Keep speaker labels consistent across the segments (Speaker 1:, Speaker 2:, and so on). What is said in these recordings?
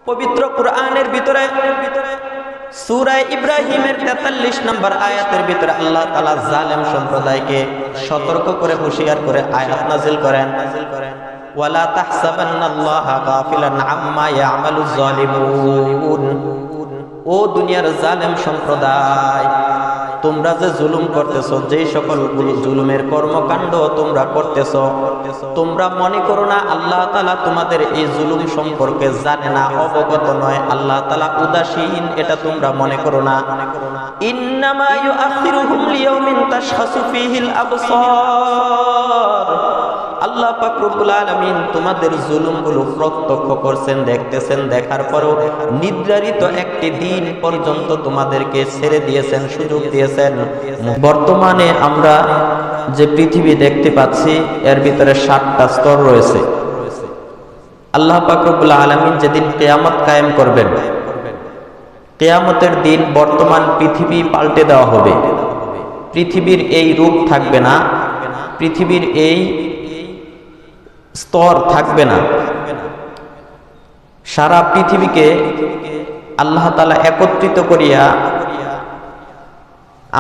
Speaker 1: পবিত্র কুরআনের ভিতরে সূরা ইব্রাহিমের ৪৩ নম্বর আয়াতের ভিতরে আল্লাহ তাআলা জালেম সম্প্রদায়কে সতর্ক করে হুঁশিয়ার করে আয়াত নাযিল করেন, ওয়ালা তাহসাবান্নাল্লাহা গাফিলান আম্মা ইয়ামালুজ জালিমুন। ও দুনিয়ার জালেম সম্প্রদায়, তোমরা যে জুলুম করতেছো, যেই সকল জুলুমের কর্মকাণ্ড তোমরা করতেছো, তোমরা মনে করো না আল্লাহ তাআলা তোমাদের এই জুলুম সম্পর্কে জানে না, অবগত নয়, আল্লাহ তাআলা উদাসীন, এটা তোমরা মনে করো না। ইন্নামা ইউআখিরুহুম লিয়াউমিন তাশখাসু ফীহিল আবসার। আল্লাহ পাক রব্বুল আলামিন তোমাদের জুলুমগুলো প্রত্যক্ষ করছেন, দেখতেছেন, দেখার পরও নির্ধারিত একটি দিন পর্যন্ত তোমাদেরকে ছেড়ে দিয়েছেন, সুযোগ দিয়েছেন। বর্তমানে আমরা যে পৃথিবী দেখতে পাচ্ছি এর ভিতরে 7টা স্তর রয়েছে। আল্লাহ পাক রব্বুল আলামিন যেদিন কিয়ামত কায়েম করবেন, কিয়ামতের দিন বর্তমান পৃথিবী পাল্টে দেওয়া হবে। পৃথিবীর এই রূপ থাকবে না, পৃথিবীর এই স্তর থাকবে না। সারা পৃথিবীকে আল্লাহ তাআলা একত্রিত করিয়া,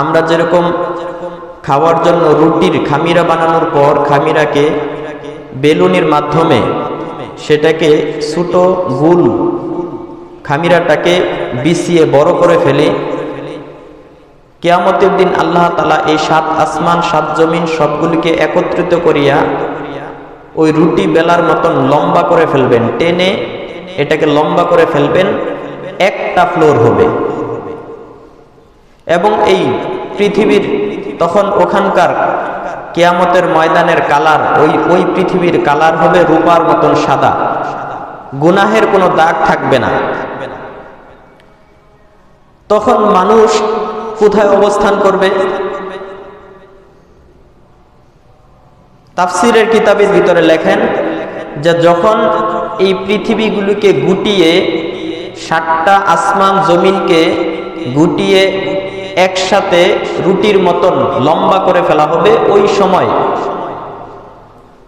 Speaker 1: আমরা যেরকম খাওয়ার জন্য রুটির খামিরা বানানোর পর খামিরাকে বেলুনের মাধ্যমে সেটাকে ছোট গোল খামিরাটাকে বিছিয়ে বড় করে ফেলে, কিয়ামতের দিন আল্লাহ তাআলা এই 7 আসমান 7 জমিন সবগুলিকে একত্রিত করিয়া ওই রুটি বেলার মতন লম্বা করে ফেলবেন, টেনে এটাকে লম্বা করে ফেলবেন, একটা ফ্লোর হবে। এবং এই পৃথিবীর তখন ওখানকার কিয়ামতের ময়দানের কালার, ওই পৃথিবীর কালার হবে রূপার মতন সাদা, গুনাহের কোনো দাগ থাকবে না। তখন মানুষ কোথায় অবস্থান করবে? তাফসীরের কিতাবের ভিতরে লেখেন যে যখন এই পৃথিবীগুলোকে গুটিয়ে 7টা আসমান জমিনকে গুটিয়ে একসাথে রুটির মতন লম্বা করে ফেলা হবে, ওই সময়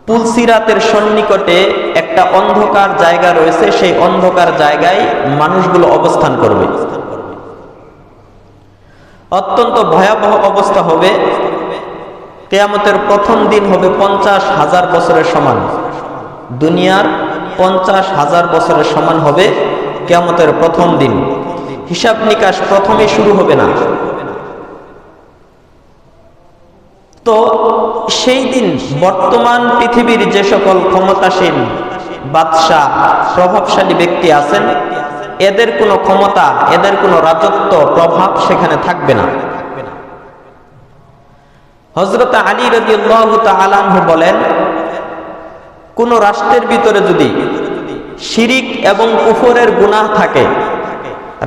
Speaker 1: পুলসিরাতের সন্নিকটে একটা অন্ধকার জায়গা রয়েছে, সেই অন্ধকার জায়গায় মানুষগুলো অবস্থান করবে। অত্যন্ত ভয়াবহ অবস্থা হবে। কিয়ামতের প্রথম দিন হবে 50,000 বছরের সমান। দুনিয়ার 50,000 বছরের সমান হবে কিয়ামতের প্রথম দিন। হিসাব নিকাশ প্রথমে শুরু হবে না। তো সেই দিন বর্তমান পৃথিবীর যে সকল ক্ষমতাসীন বাদশাহ প্রভাবশালী ব্যক্তি আছেন, এদের কোনো ক্ষমতা, এদের কোনো রাজত্ব প্রভাব সেখানে থাকবে না। হযরত আলী রাদিয়াল্লাহু তাআলা আনহু বলেন, কোন রাষ্ট্রের ভিতরে যদি শিরিক এবং কুফরের গুনাহ থাকে,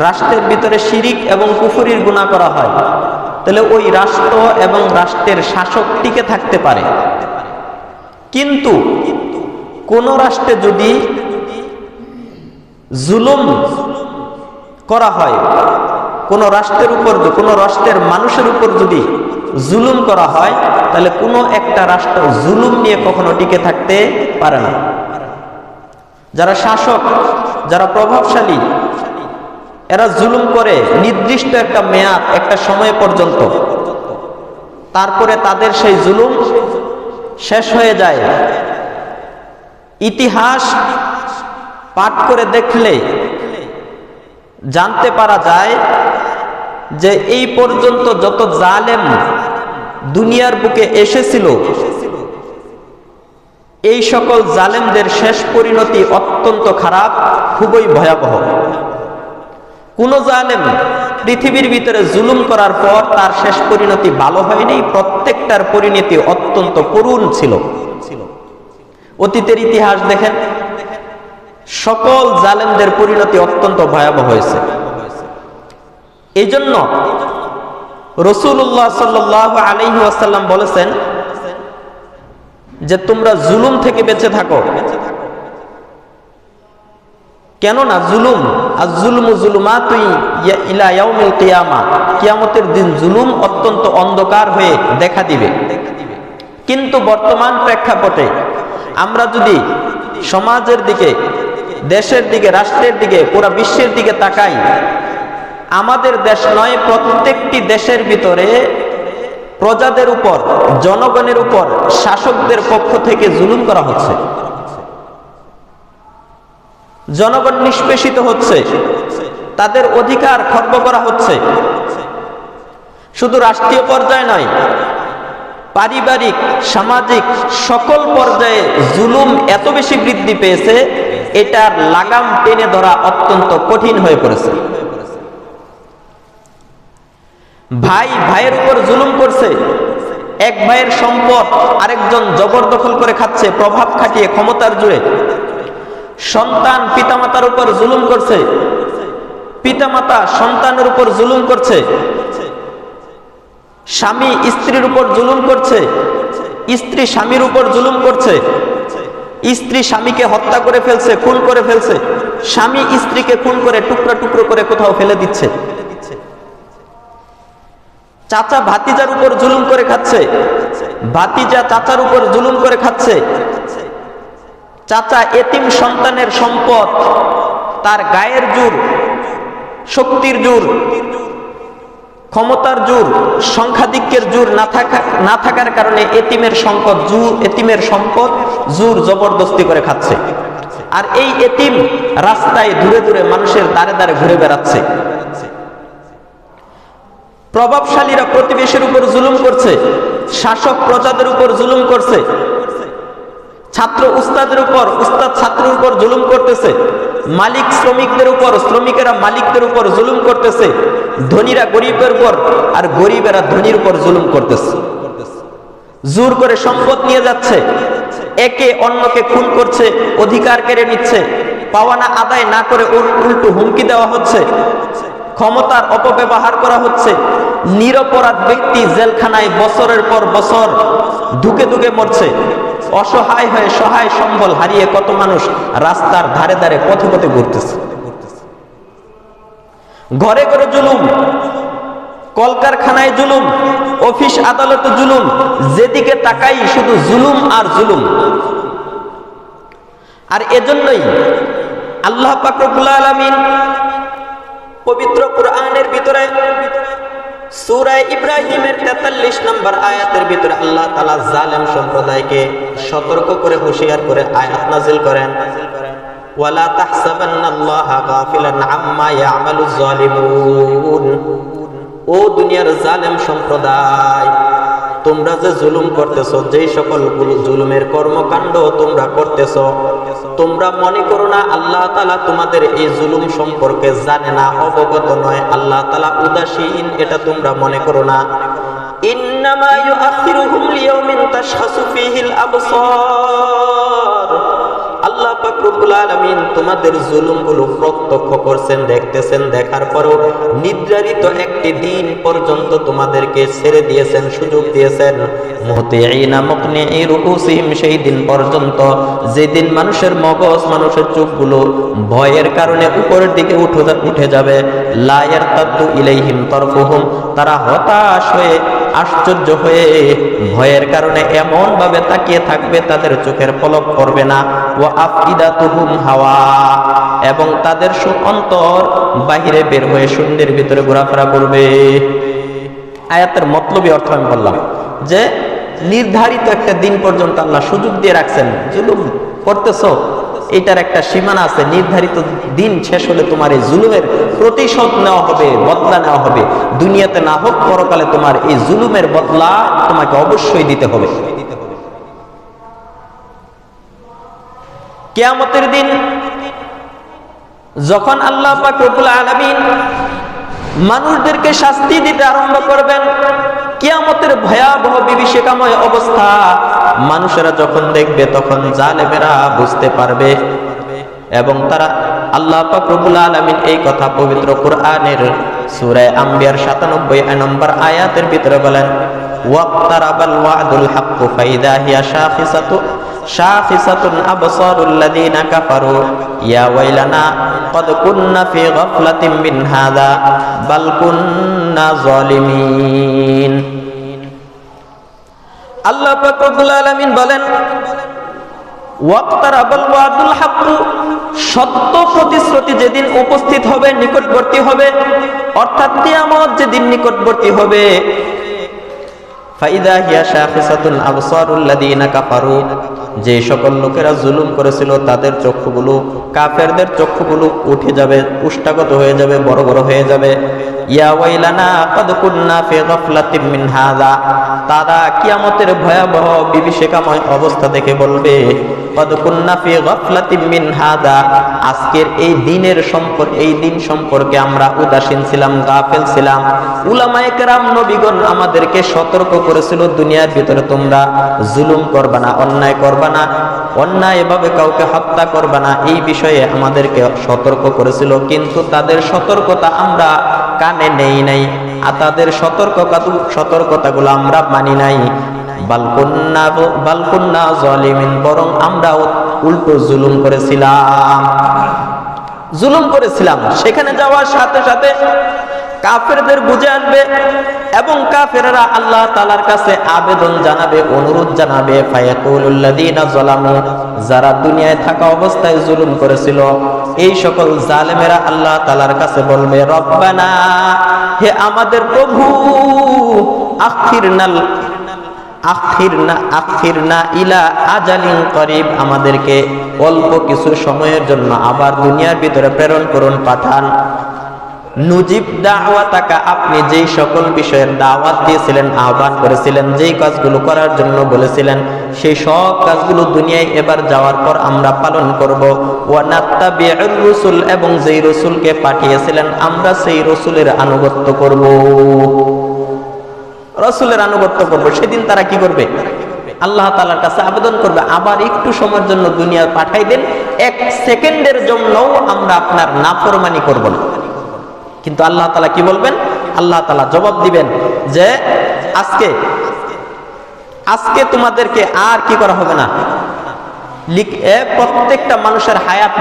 Speaker 1: রাষ্ট্রের ভিতরে শিরিক এবং কুফরির গুনাহ করা হয়, তাহলে ওই রাষ্ট্র এবং রাষ্ট্রের শাসক টিকে থাকতে পারে। কিন্তু কোন রাষ্ট্রে যদি জুলুম করা হয়, কোন রাষ্ট্রের উপর, কোন রাষ্ট্রের মানুষের উপর যদি জুলুম করা হয়, তাহলে কোনো একটা রাষ্ট্র জুলুম নিয়ে কখনো টিকে থাকতে পারে না। যারা শাসক, যারা প্রভাবশালী, এরা জুলুম করে নির্দিষ্ট একটা মেয়াদ, একটা সময় পর্যন্ত, তারপরে তাদের সেই জুলুম শেষ হয়ে যায়। ইতিহাস পাঠ করে দেখলে জানতে পারা যায় যে এই পর্যন্ত যত জালেম দুনিয়ার বুকে এসেছিল, এই সকল জালেমদের শেষ পরিণতি অত্যন্ত খারাপ, খুবই ভয়াবহ। কোন জালেম পৃথিবীর ভিতরে জুলুম করার পর তার শেষ পরিণতি ভালো হয়নি, প্রত্যেকটার পরিণতি অত্যন্ত করুণ ছিল। অতীতের ইতিহাস দেখেন, সকল জালেমদের পরিণতি অত্যন্ত ভয়াবহ হয়েছে। এই জন্য রাসূলুল্লাহ সাল্লাল্লাহু আলাইহি ওয়াসাল্লাম বলেছেন যে তোমরা জুলুম থেকে বেঁচে থাকো। কেননা জুলুম, আয-যুলমু যুলুমাতুন ইলা ইয়াউমিল কিয়ামা, কিয়ামতের দিন জুলুম অত্যন্ত অন্ধকার হয়ে দেখা দিবে। কিন্তু বর্তমান প্রেক্ষাপটে আমরা যদি সমাজের দিকে দেশের দিকে, রাষ্ট্রের দিকে, পুরা বিশ্বের দিকে তাকাই, আমাদের দেশ নয়, প্রত্যেকটি দেশের ভিতরে প্রজাদের উপর, জনগণের উপর শাসকদের পক্ষ থেকে জুলুম করা হচ্ছে। জনগণ নিষ্পেষিত হচ্ছে, তাদের অধিকার খর্ব করা হচ্ছে। শুধু রাষ্ট্রীয় পর্যায়ে নয়, পারিবারিক, সামাজিক সকল পর্যায়ে জুলুম এত বেশি বৃদ্ধি পেয়েছে, এটার লাগাম টেনে ধরা অত্যন্ত কঠিন হয়ে পড়েছে। ভাই ভাইয়ের উপর জুলুম করছে, এক ভাইয়ের সম্পদ আরেকজন জবরদখল করে খাচ্ছে প্রভাব খাটিয়ে, ক্ষমতার জোরে। সন্তান পিতামাতার উপর জুলুম করছে, পিতামাতা সন্তানের উপর জুলুম করছে, স্বামী স্ত্রীর উপর জুলুম করছে, স্ত্রী স্বামীর উপর জুলুম করছে, স্ত্রী স্বামীকে হত্যা করে ফেলছে, খুন করে ফেলছে, স্বামী স্ত্রীকে খুন করে টুকরো টুকরো করে কোথাও ফেলে দিচ্ছে। চাচা ভাতিজার উপর জুলুম করে খাচ্ছে, ভাতিজা চাচার উপর জুলুম করে খাচ্ছে। চাচা এতিম সন্তানের সম্পদ, তার গায়ের জোর, শক্তির জোর, ক্ষমতার জোর, সংখ্যাধিক্যের জোর না থাকার কারণে এতিমের সম্পদ জোর জবরদস্তি করে খাচ্ছে। আর এই এতিম রাস্তায় দূরে দূরে মানুষের দ্বারে দ্বারে ঘুরে বেড়াচ্ছে। প্রভাবশালীরা প্রতিবেশীর উপর জুলুম করছে, শাসক প্রজাদের উপর জুলুম করছে, ছাত্র উস্তাদের উপর, উস্তাদ ছাত্রের উপর জুলুম করতেছে, মালিক শ্রমিকদের উপর, শ্রমিকেরা মালিকদের উপর জুলুম করতেছে, ধনীরা গরিবের উপর আর গরিবেরা ধনীর উপর জুলুম করতেছে। জোর করে সম্পদ নিয়ে যাচ্ছে, একে অন্যকে খুন করছে, অধিকার কেড়ে নিচ্ছে, পাওয়ানা আদায় না করে উল্টো হুমকি দেওয়া হচ্ছে, ক্ষমতার অপব্যবহার করা হচ্ছে। নিরপরাধ ব্যক্তি জেলখানায় বছরের পর বছর ধুকে ধুকে মরছে। অসহায় হয়ে সহায় সম্বল হারিয়ে কত মানুষ রাস্তার ধারে ধারে পথে পথে ঘুরতেছে। ঘরে ঘরে জুলুম, কলকারখানায় জুলুম, অফিস আদালতে জুলুম, যেদিকে তাকাই শুধু জুলুম আর জুলুম। আর এজন্যই আল্লাহ পাক রব্বুল আলামিন পবিত্র কুরআনের ভিতরে সূরা ইব্রাহিমের ৪৩ নম্বর আয়াতের ভিতরে আল্লাহ তাআলা জালেম সম্প্রদায়কে সতর্ক করে হুঁশিয়ার করে আয়াত নাযিল করেন, ওয়ালা তাহসাবান্নাল্লাহা গাফিলান আম্মা ইয়ামালুজ জালিমুন। ও দুনিয়ার জালেম সম্প্রদায়, তোমরা যে জুলুম করতেছো, যেই সকল জুলুমের কর্মকাণ্ড তোমরা করতেছো, তোমরা মনে করো না আল্লাহ তাআলা তোমাদের এই জুলুম সম্পর্কে জানে না, অবগত নয়, আল্লাহ তাআলা উদাসীন, এটা তোমরা মনে করো না। ইন্নামা ইউআখিরুহুম লিয়াউমিন তাশখাসু ফীহিল আবসার। আল্লাহ পাক রব্বুল আলামিন তোমাদের জুলুমগুলো প্রত্যক্ষ করছেন, দেখতেছেন, দেখার পরেও নির্ধারিত একটি দিন পর্যন্ত তোমাদেরকে ছেড়ে দিয়েছেন, সুযোগ দিয়েছেন। মুহতিঈনা মুকনিঈ রুউসিহিম, সেই দিন পর্যন্ত যেদিন মানুষের মগজ, মানুষের চোখগুলো ভয়ের কারণে উপরের দিকে উঠে যাবে। লা ইয়ারতাদ্দু ইলাইহিম তারফুহুম, তারা হতাশ হয়ে, আশ্চর্য হয়ে, ভয়ের কারণে এমন ভাবে তাকিয়ে থাকবে তাদের চোখের পলক পড়বে না। ওয়া আফইদাতুহুম হাওয়া, এবং তাদের অন্তর বাহিরে বের হয়ে শূন্যের ভিতরে ঘোরাফেরা করবে। আয়াতের মতলবী অর্থ আমি বললাম যে নির্ধারিত একটা দিন পর্যন্ত আল্লাহ সুযোগ দিয়ে রাখছেন। জুলুম করতেছো, এটার একটা সীমানা আছে, নির্ধারিত দিন শেষ হলে তোমার এই জুলুমের প্রতিশোধ নেওয়া হবে, বদলা নেওয়া হবে। দুনিয়াতে না হোক, পরকালে তোমার এই জুলুমের বদলা তোমাকে অবশ্যই দিতে হবে। কিয়ামতের দিন যখন আল্লাহ পাক রব্বুল আলামিন মানুষদেরকে শাস্তি দিতে আরম্ভ করবেন, কিয়ামতের ভয়াবহ বিভীষিকাময় অবস্থা মানুষেরা যখন দেখবে, তখন জালেমেরা বুঝতে পারবে এবং তারা, আল্লাহ পাক রব্বুল আলামিন এই কথা পবিত্র কুরআনের সূরা আম্বিয়ার ৯৭ নম্বর আয়াতের ভিতরে বলেন, ওয়াক্তারাবাল ওয়াদুল হাক্কু ফাইদা হিয়া শাখিসাতুন আবসারুল লাযিনা কাফারু ইয়া ওয়াইলানা ক্বাদ কুন্না ফি গাফলাতিন মিন হাযা বাল কুন্না যালিমিন। আল্লাহ পাক রব্বুল আলামিন বলেন, ওয়াক্তারাবাল ওয়াদুল হাক্কু, সত্য প্রতিশ্রুতি যেদিন উপস্থিত হবে, নিকটবর্তী হবে, অর্থাৎ কিয়ামত যেদিন নিকটবর্তী হবে, ফাইদা হিয়া শাখিসাতুন আবসারুল লাযিনা কাফারু, যে সকল লোকেরা জুলুম করেছিল তাদের চক্ষুগুলো, কাফেরদের চক্ষুগুলো উঠে যাবে, উষ্টাগত হয়ে যাবে, বড় বড় হয়ে যাবে। ইয়া ওয়াইলানা ক্বাদ কুননা ফি গাফলাতিন মিন হাযা, তারা কিয়ামতের ভয়াবহ বিভীষিকাময় অবস্থা দেখে বলবে, ক্বাদ কুননা ফি গাফলাতিন মিন হাযা, আজকের এই দিন সম্পর্কে আমরা উদাসীন ছিলাম, গাফেল ছিলাম। উলামায়ে কেরাম নবীগণ আমাদেরকে সতর্ক করেছিল, দুনিয়ার ভিতরে তোমরা জুলুম করবা না, অন্যায় করবা না, অন্যায় এভাবে কাউকে হত্যা করবা না, এই বিষয়ে আমাদেরকে সতর্ক করেছিল, কিন্তু তাদের সতর্কতা আমরা কানে নেই নাই, আর তাদের সতর্কতাগুলো আমরা মানি নাই। বালকুন্না জালিমিন, বরং আমরা উল্টো জুলুম করেছিলাম। সেখানে যাওয়ার সাথে সাথে কাফেরদের বুঝে আসবে এবং কাফেররা আল্লাহ তাআলার কাছে আবেদন জানাবে, অনুরোধ জানাবে। ফায়াকুলুল্লাযীনা যালামু, যারা দুনিয়ায় থাকা অবস্থায় জুলুম করেছিল, এই সকল জালেমেরা আল্লাহ তাআলার কাছে বলবে, রব্বানা, হে আমাদের প্রভু, আখিরনা ইলা আজালিন করিব, আমাদেরকে অল্প কিছু সময়ের জন্য আবার দুনিয়ার ভিতরে প্রেরণ করুন, পাঠান। নুজিব দাওয়াতাকা, আপনি যেই সকল বিষয়ের দাওয়াত দিয়েছিলেন, আহ্বান করেছিলেন, যেই কাজগুলো করার জন্য বলেছিলেন, সেই সব কাজগুলো দুনিয়ায় এবার যাওয়ার পর আমরা পালন করব। ওয়া নাত্তাবিউর রাসূল, এবং যেই রাসূলকে পাঠিয়েছিলেন আমরা সেই রাসূলের আনুগত্য করব। রাসূলের আনুগত্য করব। সেদিন তারা কি করবে? আল্লাহ তাআলার কাছে আবেদন করবে, আবার একটু সময়ের জন্য দুনিয়া পাঠাই দেন, 1 সেকেন্ডের জন্যও আমরা আপনার নাফরমানি করব না। কিন্তু আল্লাহ তাআলা কি বলবেন? আল্লাহ তাআলা জবাব দিবেন যে আজকে তোমাদেরকে আর কি করা হবে না, প্রত্যেকটা মানুষের হায়াত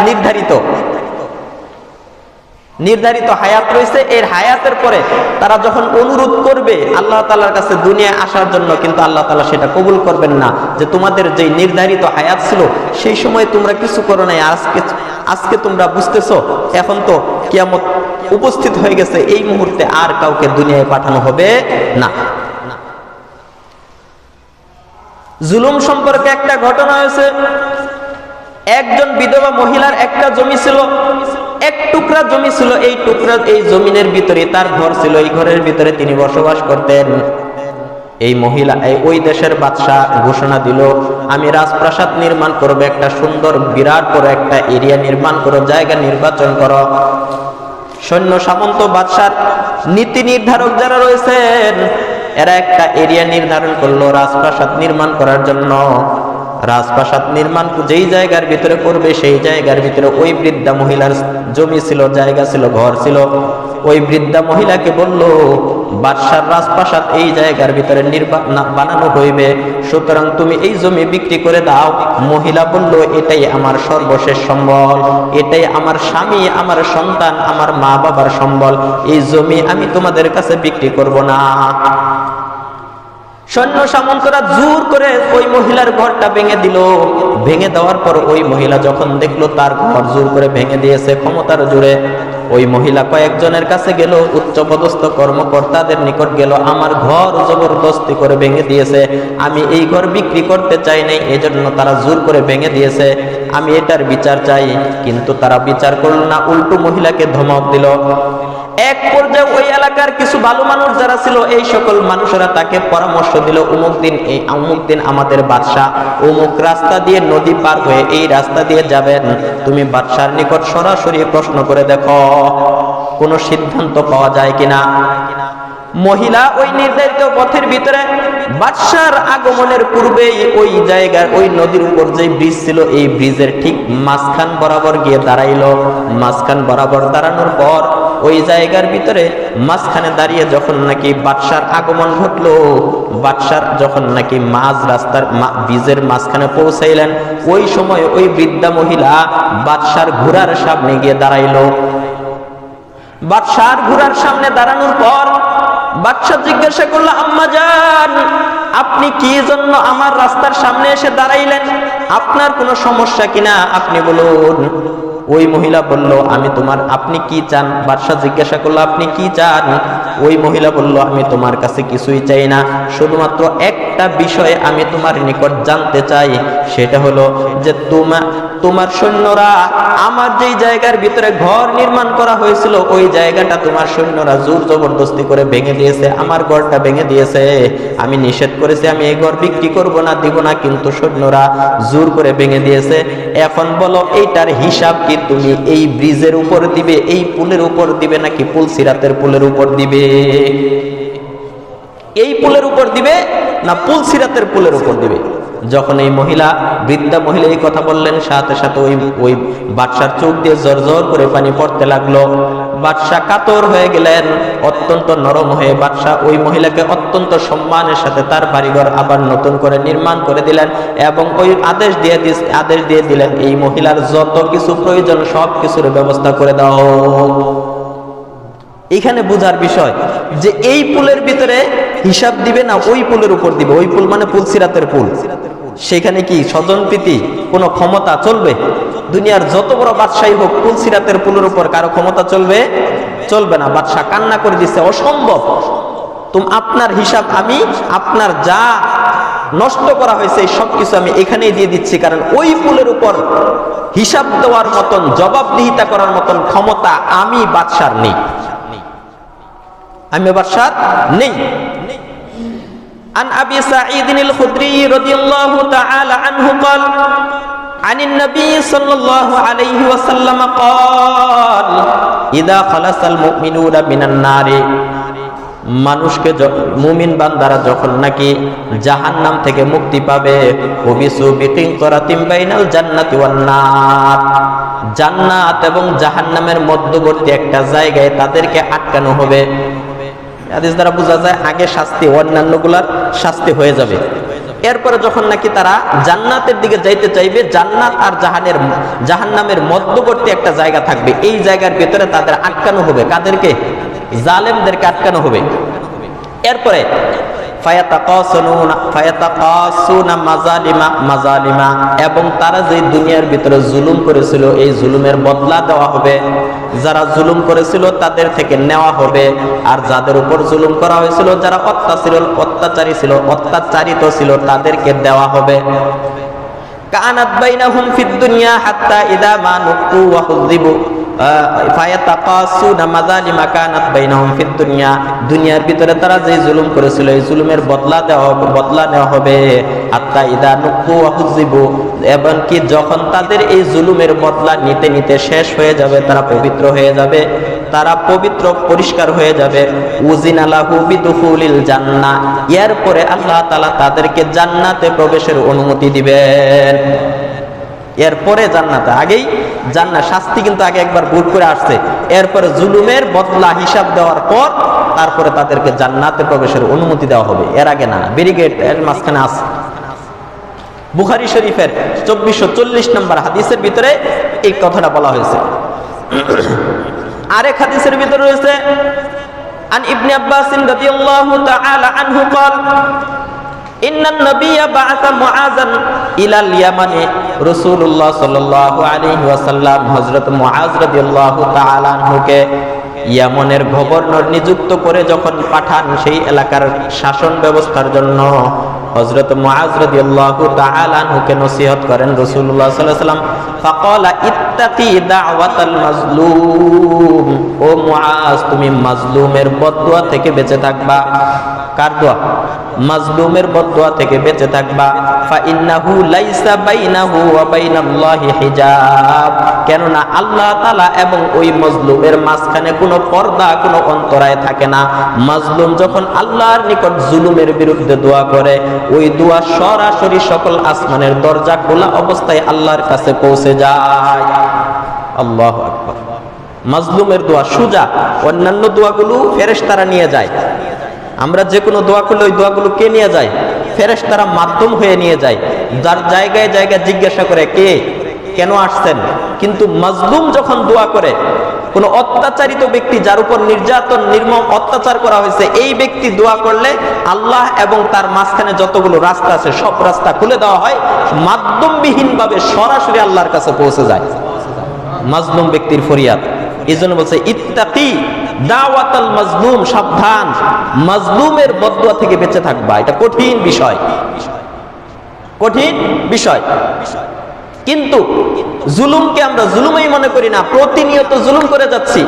Speaker 1: নির্ধারিত হায়াত রয়েছে। এর হায়াতের পরে তারা যখন অনুরোধ করবে আল্লাহ তাআলার কাছে দুনিয়ায় আসার জন্য, কিন্তু আল্লাহ তাআলা সেটা কবুল করবেন না, যে তোমাদের যে নির্ধারিত হায়াত ছিল সেই সময় তোমরা কিছু করো নাই, আজকে তোমরা বুঝতেছো এখন তো কিয়ামত উপস্থিত হয়ে গেছে, এই মুহূর্তে আর কাউকে দুনিয়ায় পাঠানো হবে না। জুলুম সম্পর্কে একটা ঘটনা হয়েছে। একজন বিধবা মহিলার একটা জমি ছিল, 1 টুকরা জমি ছিল। এই জমিনের ভিতরে তার ঘর ছিল, এই ঘরের ভিতরে তিনি বসবাস করতেন। এই মহিলা, ওই দেশের বাদশাহ ঘোষণা দিল, আমি রাজপ্রাসাদ নির্মাণ করব, একটা সুন্দর বিরাট বড় একটা এরিয়া নির্মাণ করো, জায়গা নির্বাচন করো। সৈন্য সামন্ত বাদশার নীতি নির্ধারক যারা রয়েছেন, এরা একটা এরিয়া নির্ধারণ করলো রাজপ্রাসাদ নির্মাণ করার জন্য। রাজপ্রাসাদ নির্মাণ যেই জায়গার ভিতরে করবে, সেই জায়গার ভিতরে ওই বৃদ্ধা মহিলার জমি ছিল, জায়গা ছিল, ঘর ছিল। ওই বৃদ্ধা মহিলাকে বলল, বাদশার রাজপ্রাসাদ এই জায়গার ভিতরে বানানো হইবে, সুতরাং তুমি এই জমি বিক্রি করে দাও। মহিলা বলল, এটাই আমার সর্বশেষ সম্বল, এটাই আমার স্বামী, আমার সন্তান, আমার মা বাবার সম্বল, এই জমি আমি তোমাদের কাছে বিক্রি করব না। সৈন্য সামন্তরা জোর করে ওই মহিলার ঘরটা ভেঙে দিল। ভেঙে দেওয়ার পর ওই মহিলা যখন দেখলো তার ঘর জোর করে ভেঙে দিয়েছে ক্ষমতার জোরে, ওই মহিলা কয়েকজনের কাছে গেল, উচ্চপদস্থ কর্মকর্তাদের নিকট গেল, আমার ঘর জবরদস্তি করে ভেঙে দিয়েছে, আমি এই ঘর বিক্রি করতে চাই নাই, এজন্য তারা জোর করে ভেঙে দিয়েছে, আমি এটার বিচার চাই। কিন্তু তারা বিচার করল না, উল্টো মহিলাকে ধমক দিল। এক পর্যায়ে ওই এলাকার কিছু ভালো মানুষ যারা ছিল, এই সকল মানুষেরা তাকে পরামর্শ দিল, অমুক দিন আমাদের বাদশাহ অমুক রাস্তা দিয়ে নদী পার হয়ে এই রাস্তা দিয়ে যাবেন, তুমি বাদশার নিকট সরাসরি প্রশ্ন করে দেখো কোনো সিদ্ধান্ত পাওয়া যায় কিনা। মহিলা ওই নির্ধারিত পথের ভিতরে বাদশার আগমনের পূর্বেই ওই জায়গার ওই নদীর উপর যে ব্রিজ ছিল, এই ব্রিজের ঠিক মাঝখান বরাবর গিয়ে দাঁড়াইলো। মাঝখান বরাবর দাঁড়ানোর পর ওই জায়গার ভিতরে মাঝখানে দাঁড়িয়ে যখন নাকি বাদশার আগমন ঘটলো, বাদশার যখন নাকি মাঝ রাস্তার ব্রিজের মাঝখানে পৌঁছাইলেন, ওই সময় ওই বৃদ্ধা মহিলা বাদশার ঘোড়ার সামনে গিয়ে দাঁড়াইলো। বাদশার ঘোড়ার সামনে দাঁড়ানোর পর বাদশা জিজ্ঞাসা করলো, আম্মা জান, আপনি কি জন্য আমার রাস্তার সামনে এসে দাঁড়াইলেন? আপনার কোনো সমস্যা কিনা আপনি বলুন। ওই মহিলা বলল, আমি তোমার, আপনি কি চান? বাদশা জিজ্ঞাসা করলো, আপনি কি চান? ওই মহিলা বলল, আমি তোমার কাছে কিছুই চাই না, শুধুমাত্র একটা বিষয়ে আমি তোমার নিকট জানতে চাই, সেটা হলো যে তোমার সৈন্যরা আমার যেই জায়গার ভিতরে ঘর নির্মাণ করা হয়েছিল ওই জায়গাটা তোমার সৈন্যরা জোর জবরদস্তি করে ভেঙে দিয়েছে, আমার ঘরটা ভেঙে দিয়েছে। আমি নিষেধ করেছি আমি এই ঘর বিক্রি করব না, দিব না, কিন্তু সৈন্যরা জোর করে ভেঙে দিয়েছে। এখন বলো এইটার হিসাব কি তুমি এই ব্রিজের উপর দিবে, এই পুলের উপর দিবে, নাকি পুল সিরাতের পুলের উপর দিবে? এই পুলের উপর দিবে না পুল সিরাতের পুলের উপর দিবে? যখন এই মহিলা, বৃদ্ধা মহিলা এই কথা বললেন, সাথে সাথে ওই বাদশার চোখ দিয়ে জোর করে পানি পড়তে লাগলো। বাদশা কাতর হয়ে গেলেন, অত্যন্ত নরম হয়ে বাদশা ওই মহিলাকে অত্যন্ত সম্মানের সাথে তার বাড়িঘর আবার নতুন করে নির্মাণ করে দিলেন এবং ওই আদেশ দিয়ে দিলেন এই মহিলার যত কিছু প্রয়োজন সব কিছুর ব্যবস্থা করে দাও। এখানে বোঝার বিষয় যে এই পুলের ভিতরে হিসাব দিবে না ওই পুলের উপর দিবে। ওই পুল মানে পুল সিরাতের পুল। সেখানে কি স্বজনপ্রীতি, কোনো ক্ষমতা চলবে? দুনিয়ার যত বড় বাদশাহী হোক, পুল সিরাতের পুলের উপর কারো ক্ষমতা চলবে? চলবে না। বাদশা কান্না করে দিচ্ছে, অসম্ভব, আপনার হিসাব আমি, আপনার যা নষ্ট করা হয়েছে এই সবকিছু আমি এখানেই দিয়ে দিচ্ছি, কারণ ওই পুলের উপর হিসাব দেওয়ার মতন, জবাবদিহিতা করার মতন ক্ষমতা আমি বাদশার নেই, আমি বাদশার নেই। عن أبي سعيد الخدري رضي الله تعالى عنه قال عن النبي صلى الله عليه وسلم قال إذا خلص المؤمنون من النار মানুষকে, মুমিন বান্দারা যখন নাকি জাহান্নাম থেকে মুক্তি পাবে, হুবিসু বিকিনতারাতিন বাইনাল জান্নাতি ওয়ান নার, জান্নাত এবং জাহান্নামের মধ্যবর্তী একটা জায়গায় তাদেরকে আটকানো হবে। হাদিস দ্বারা বোঝা যায় আগে শাস্তি অন্যান্যগুলার শাস্তি হয়ে যাবে, এরপরে যখন নাকি তারা জান্নাতের দিকে যাইতে চাইবে, জান্নাত আর জাহান্নামের মধ্যবর্তী একটা জায়গা থাকবে, এই জায়গার ভিতরে তাদের আটকানো হবে। কাদেরকে? জালেমদেরকে আটকানো হবে। এরপরে ফায়াতাকাসুনা মাজালিমা, এবং তারা যে দুনিয়ার ভিতরে জুলুম করেছিল এই জুলুমের বদলা দেওয়া হবে। যারা জুলুম করেছিল তাদের থেকে নেওয়া হবে, আর যাদের উপর জুলুম করা হয়েছিল, যারা অত্যাচারিত ছিল তাদেরকে দেওয়া হবে। কানাত বাইনাহুম ফিদ দুনিয়া হাত্তা ইদা মা নুকু ওয়া হুযিবু ফায়াতাকাসুনা মাযালিমা কানাত বাইনাহুম ফিদ দুনিয়া, দুনিয়ার ভিতরে তারা যে জুলুম করেছিল এই জুলুমের বদলা নেওয়া হবে। হাত্তা ইদা নুকু ওয়া হুযিবু, এবং কি যখন তাদের এই জুলুমের বদলা নিতে নিতে শেষ হয়ে যাবে, তারা পবিত্র হয়ে যাবে, তারা পবিত্র পরিষ্কার হয়ে যাবে, উযিনা লাহু বিদুখুলিল জান্নাহ, এরপরে আল্লাহ তাআলা তাদেরকে জান্নাতে প্রবেশের অনুমতি দিবেন। এরপরে জান্নাতে, আগেই জান্নাত শাস্তি কিন্তু আগে একবার ভুল করে আসছে, এরপরে জুলুমের বদলা হিসাব দেওয়ার পর তারপরে তাদেরকে জান্নাতে প্রবেশের অনুমতি দেওয়া হবে, এর আগে না। ব্যারিকেড এর মাঝখানে আছে। বুখারী শরীফের 2440 নম্বর হাদিসের ভিতরে এই কথাটা বলা হয়েছে। আরেক হাদিসের ভিতরে রয়েছে আন ইবনে আব্বাস রাদিয়াল্লাহু তাআলা আনহু قال ইন্নান নাবিয়্যা বাআসা মুআযান ইলাল ইয়ামানে, রাসূলুল্লাহ সাল্লাল্লাহু আলাইহি ওয়াসাল্লাম হযরত মুআজ রাদিয়াল্লাহু তাআলা আনহুকে ইয়ামনের গভর্নর নিযুক্ত করে যখন পাঠান সেই এলাকার শাসন ব্যবস্থার জন্য, হযরত মুআজ রাদিয়াল্লাহু তাআলা আনহুকে নসিহত করেন রাসূলুল্লাহ সাল্লাল্লাহু আলাইহি ওয়াসাল্লাম। ফাকালা ইত্তাকি দাওয়াতাল মাজলুম, ও মুআজ তুমি মাজলুমের বদদুয়া থেকে বেঁচে থাকবা। কার দোয়া? মাজলুমের বদদুয়া থেকে বেঁচে থাকবা। ফা ইন্নাহু লাইসা বাইনাহু ওয়া বাইনাল্লাহি হিজাব, কেননা আল্লাহ তাআলা এবং ওই মাজলুমের মাঝখানে কোনো পর্দা, কোনো অন্তরায় থাকে না। মাজলুম যখন আল্লাহর নিকট জুলুমের বিরুদ্ধে দোয়া করে, ওই দোয়া সরাসরি সকল আসমানের দরজা খোলা অবস্থায় আল্লাহর কাছে পৌঁছে যায়। আল্লাহু আকবার। মাজলুমের দোয়া সুজা, অন্যান্য দোয়াগুলো ফেরেশতারা নিয়ে যায়। আমরা যে কোনো দোয়া করলে ওই দোয়াগুলো কে নিয়ে যায়? ফেরেশতারা মাধ্যম হয়ে নিয়ে যায়, যার জায়গায় জায়গায় জিজ্ঞাসা করে কে কেন আসছেন। কিন্তু মাজলুম যখন দোয়া করে, কোন অত্যাচারিত ব্যক্তি যার উপর নির্যাতন, নির্মম অত্যাচার করা হয়েছে, এই ব্যক্তি দোয়া করলে আল্লাহ এবং তার মাঝখানে যতগুলো রাস্তা আছে সব রাস্তা খুলে দেওয়া হয়, মাধ্যমবিহীন ভাবে সরাসরি আল্লাহর কাছে পৌঁছে যায়। মাজলুম ব্যক্তির ফরিয়াদ। এইজন্য বলছে ইত্তাকি দাওয়াতাল মাজলুম, সাবধান, মাজলুমের বদদুয়া থেকে বেঁচে থাকবা। এটা কঠিন বিষয়, কঠিন বিষয়। কিন্তু জুলুমকে আমরা জুলুমই মনে করি না, প্রতিনিয়ত জুলুম করে যাচ্ছি।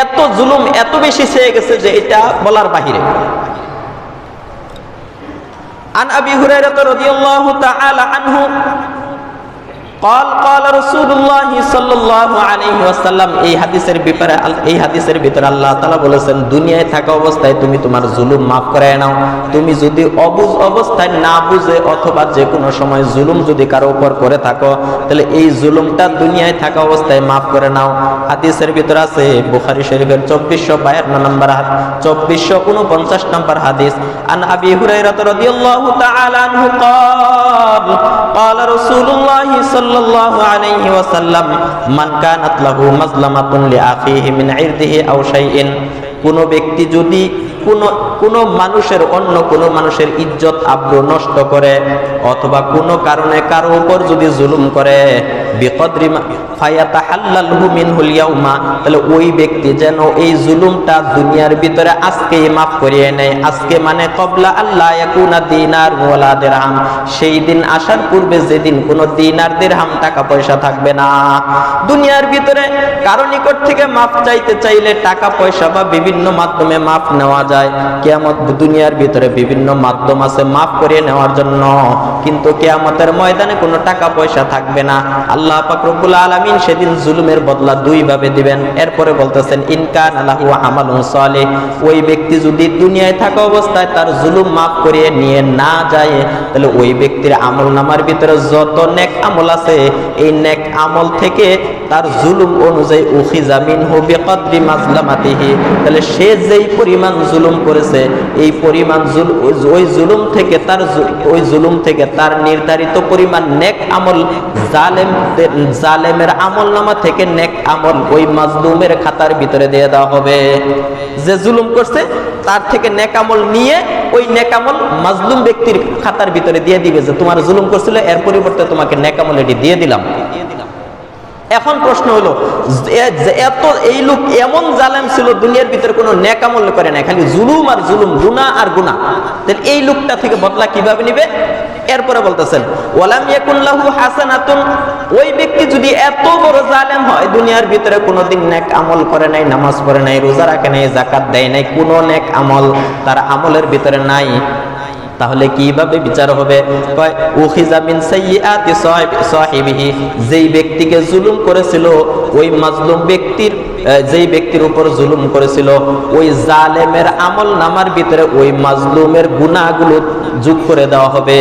Speaker 1: এত জুলুম এত বেশি ছেয়ে গেছে যে এটা বলার বাহিরে। আন আবি হুরায়রা রাদিয়াল্লাহু তাআলা আনহু قال قال رسول الله صلى الله عليه وسلم, এই হাদিসের ভিতরে আল্লাহ তাআলা বলেছেন, দুনিয়ায় থাকা অবস্থায় তুমি তোমার জুলুম মাফ করে নাও। তুমি যদি অবুঝ অবস্থায় না বুঝে অথবা যে কোনো সময় জুলুম যদি কারো উপর করে থাকো, তাহলে এই জুলুমটা দুনিয়ায় থাকা অবস্থায় মাফ করে নাও। হাদিসের ভিতরে আছে বুখারী শরীফের 2452 নম্বর 2449 নম্বর হাদিস। আন আবি হুরায়রা রাদিয়াল্লাহু তাআলা আনহু قال قال رسول الله সাল্লাল্লাহু আলাইহি ওয়াসাল্লাম, মান কানাত লাহু মাজলামাতুন লিআখিহি মিন ইরদিহি আও শাইইন, কোন ব্যক্তি যদি কোন মানুষের অন্য কোন মানুষের ইজ্জত আবরু নষ্ট করে অথবা কোন কারণে কারো উপর যদি জুলুম করে, বিকদরি ফায়াতাহাল্লালহু মিনহুল ইয়াউমা, তাহলে ওই ব্যক্তি যেন এই জুলুমটা দুনিয়ার ভিতরে আজকেই মাফ করিয়ে নেয়। আজকে মানে কবলা আল্লাহ ইয়াকুনা দিনার ওয়ালা দিরহাম, সেই দিন আসার পূর্বে যেদিন কোনো দিনার দিরহাম টাকা পয়সা থাকবে না। দুনিয়ার ভিতরে কারো নিকট থেকে মাফ চাইতে চাইলে টাকা পয়সা বা বিভিন্ন মাধ্যমে মাফ নেওয়া যায়। কিয়ামত দুনিয়ার ভিতরে বিভিন্ন মাধ্যম আছে মাফ করিয়ে নেওয়ার জন্য, কিন্তু কিয়ামতের ময়দানে কোনো টাকা পয়সা থাকবে না। আল্লাহ পাক রব্বুল আলামিন সেদিন জুলুমের বদলা দুই ভাবে দিবেন। এরপরে বলতেছেন, ইন কানা লাহু আমালুন সালিহ, ওই ব্যক্তি যদি দুনিয়ায় থাকা অবস্থায় তার জুলুম মাফ করিয়ে নিয়ে না যায়, তাহলে ওই ব্যক্তির আমলনামার ভিতরে যত নেক আমল আছে, এই নেক আমল থেকে তার জুলুম অনুযায়ী উখিযা মিনহু বিকদরি মাজলামাতিহি, তাহলে সে যেই পরিমাণ জুলুম করেছে এই পরিমাণ ওই জুলুম থেকে তার নির্ধারিত পরিমাণ নেক আমল জালেমের আমলনামা থেকে নেক আমল ওই মাজলুমের খাতার ভিতরে দিয়ে দেওয়া হবে। যে জুলুম করছে তার থেকে নেক আমল নিয়ে ওই নেক আমল মাজলুম ব্যক্তির খাতার ভিতরে দিয়ে দিবে, যে তোমার জুলুম করছিল এর পরিবর্তে তোমাকে নেক আমল এটি দিয়ে দিলাম। এখন প্রশ্ন হলো, এত এই লোক এমন জালেম ছিল, দুনিয়ার ভিতরে কোনো নেক আমল করে না, খালি জুলুম আর জুলুম, গুনাহ আর গুনাহ, তাহলে এই লোকটা থেকে বদলা কিভাবে নিবে? এরপরে বলতেছেন, ওয়ালাম ইয়াকুন লাহু হাসানাতুন, ওই ব্যক্তি যদি এত বড় জালেম হয়, দুনিয়ার ভিতরে কোনোদিন নেক আমল করে নাই, নামাজ পড়ে নাই, রোজা রাখে নাই, যাকাত দেয় নাই, কোনো নেক আমল তার আমলের ভিতরে নাই, তাহলে কিভাবে বিচার হবে? কয় উখিযা মিন সাইয়্যাতি সাহিবিহি, যেই ব্যক্তিকে জুলুম করেছিল ওই মাজলুম ব্যক্তির, যেই ব্যক্তির উপর জুলুম করেছিল ওই জালেমের আমল নামার ভিতরে ওই মাজলুমের গুনাহগুলো যোগ করে দেওয়া হবে।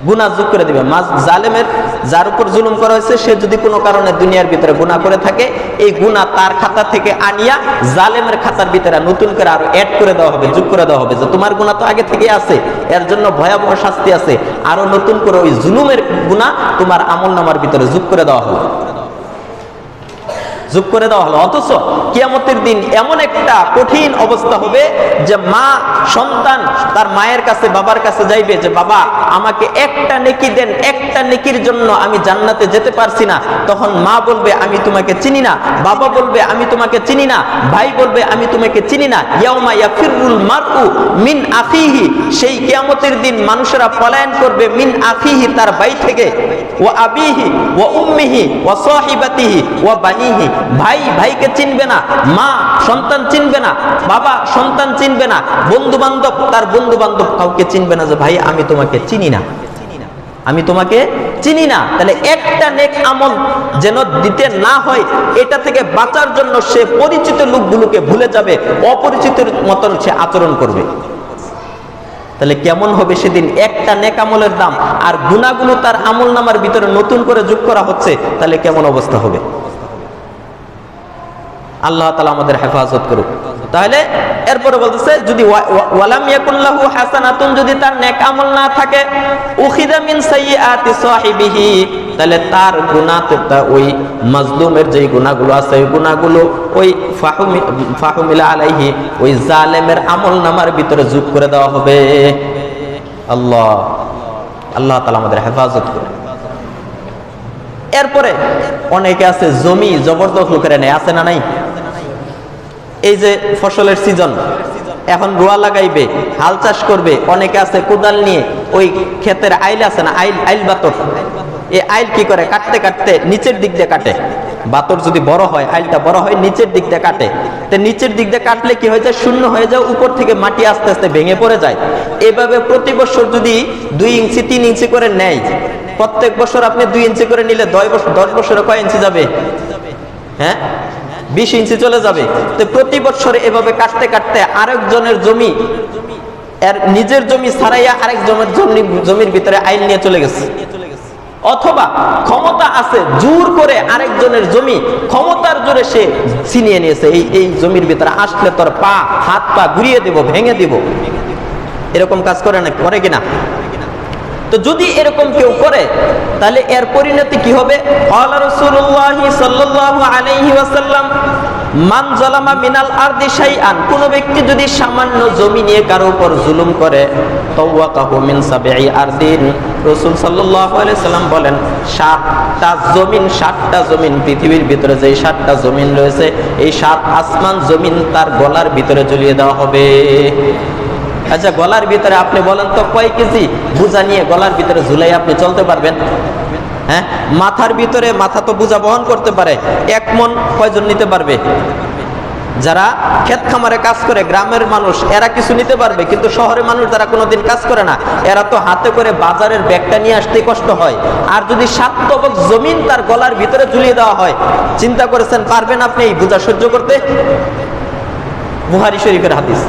Speaker 1: গুনাহ যোগ করে দিবে। জালেমের যার উপর জুলুম করা হয়েছে সে যদি কোনো কারণে দুনিয়ার ভিতরে গুনাহ করে থাকে, এই গুনাহ তার খাতা থেকে আনিয়া জালেমের খাতার ভিতরে নতুন করে আরো অ্যাড করে দেওয়া হবে, যোগ করে দেওয়া হবে, যে তোমার গুনাহ তো আগে থেকে আছে, এর জন্য ভয়াবহ শাস্তি আছে, আরো নতুন করে ওই জুলুমের গুনাহ তোমার আমলনামার ভিতরে যোগ করে দেওয়া হলো, যোগ করে দেওয়া হলো। অথচ কিয়ামতের দিন এমন একটা কঠিন অবস্থা হবে যে মা সন্তান তার মায়ের কাছে বাবার কাছে যাইবে যে বাবা আমাকে একটা নেকি দেন, একটা নেকির জন্য আমি জান্নাতে যেতে পারছি না। তখন মা বলবে আমি তোমাকে চিনি না, বাবা বলবে আমি তোমাকে চিনি না, ভাই বলবে আমি তোমাকে চিনি না। ইয়াউমা ইয়াফিরুল মারউ মিন আখিহি, সেই কিয়ামতের দিন মানুষেরা পলায়ন করবে মিন আখিহি, তার ভাই থেকে, ওয়া আবিহি ওয়া উম্মিহি ওয়া সাহিবাতিহি ওয়া বানিহি, ভাই ভাইকে চিনবে না, মা সন্তান চিনবে না, বাবা সন্তান চিনবে না, বন্ধু বান্ধব তার বন্ধু বান্ধব কাউকে চিনবে না, যে ভাই আমি তোমাকে চিনি না, আমি তোমাকে চিনি না। তাহলে একটা নেক আমল যেন দিতে না হয়, এটা থেকে বাঁচার জন্য সে পরিচিত লোকগুলোকে ভুলে যাবে, অপরিচিতের মতন সে আচরণ করবে। তাহলে কেমন হবে সেদিন? একটা নেক আমলের দাম আর গুনাহগুলো তার আমলনামার ভিতরে নতুন করে যোগ করা হচ্ছে, তাহলে কেমন অবস্থা হবে? আল্লাহ তাআলা আমাদের হেফাজত করুক। তাহলে এরপরে বলতেছে, যদি ওয়ালাম ইয়াকুন লাহু হাসানাতুন, যদি তার নেক আমল না থাকে, উখিযা মিন সাইয়্যাতি সাহিবিহি, তাহলে তার গুনাহটা ওই মাজলুমের যেই গুনাহগুলো আছে ওই গুনাহগুলো ওই ফাহুমিলা আলাইহি, ওই জালেমের আমলনামার ভিতরে যোগ করে দেওয়া হবে। আল্লাহ তাআলা আমাদের হেফাজত করুন। এরপরে অনেকে আছে জমি জবরদখল করে নেয়, আছে না নাই? এই যে ফসলের সিজন, এখন রোয়া লাগাইবে, হাল চাষ করবে, অনেকে আছে কোদাল নিয়ে ওই ক্ষেতের আইল আছে না, আইল বাতর, এই আইল কি করে কাটতে কাটতে নিচের দিক দিয়ে কাটে। বাতর যদি বড় হয়, আইলটা বড় হয়, নিচের দিক দিয়ে কাটে। তো নিচের দিক দিয়ে কাটলে কি হয়ে যায়, শূন্য হয়ে যায়, উপর থেকে মাটি আস্তে আস্তে ভেঙে পড়ে যায়। এভাবে প্রতি বছর যদি 2 ইঞ্চি 3 ইঞ্চি করে নেয়, প্রত্যেক বছর আপনি 2 ইঞ্চি করে নিলে 10 বছরে কয় ইঞ্চি যাবে? হ্যাঁ, 20 ইঞ্চি চলে যাবে। তো প্রতি বছর এভাবে কাটতে কাটতে আরেকজনের জমি, এর নিজের জমি ছাড়াইয়া আরেক জমির ভিতরে আইল নিয়ে চলে গেছে। অথবা ক্ষমতা আছে, জোর করে আরেকজনের জমি ক্ষমতার জোরে সে ছিনিয়ে নিয়েছে, এই জমির ভিতরে আসলে তোর হাত পা ঘুরিয়ে দেব, ভেঙে দিব। এরকম কাজ করে না, করে কিনা? তো যদি এরকম কেউ করে তাহলে এর পরিণতি কি হবে? ক্বালা রাসূলুল্লাহ সাল্লাল্লাহু আলাইহি ওয়াসাল্লাম, মান যালামা মিনাল আরদি শাইআন, কোন ব্যক্তি যদি সামান্য জমি নিয়ে কারো উপর জুলুম করে, তাওয়াকাহু মিন সাবঈ আরদিন, রাসূল সাল্লাল্লাহু আলাইহি সাল্লাম বলেন 7টা জমিন পৃথিবীর ভিতরে, যে 7টা জমিন রয়েছে, এই 7 আসমান জমিন তার গলার ভিতরে ঝুলিয়ে দেওয়া হবে। আচ্ছা, গলার ভিতরে আপনি বলেন তো কয় কেজি বোঝা নিয়ে গলার ভিতরে ঝুলাই আপনি চলতে পারবেন? হ্যাঁ, মাথার ভিতরে, মাথা তো বোঝা বহন করতে পারে, 1 মণ কয়জন নিতে পারবে? যারা ক্ষেত খামারে কাজ করে, গ্রামের মানুষ, এরা কিছু নিতে পারবে, কিন্তু শহরের মানুষ যারা কোনোদিন কাজ করে না, এরা তো হাতে করে বাজারের ব্যাগটা নিয়ে আসতেই কষ্ট হয়। আর যদি 7 তবক জমিন তার গলার ভিতরে ঝুলিয়ে দেওয়া হয়, চিন্তা করেছেন পারবেন আপনি এই বোঝা সহ্য করতে? বুখারী শরীফের হাদিস।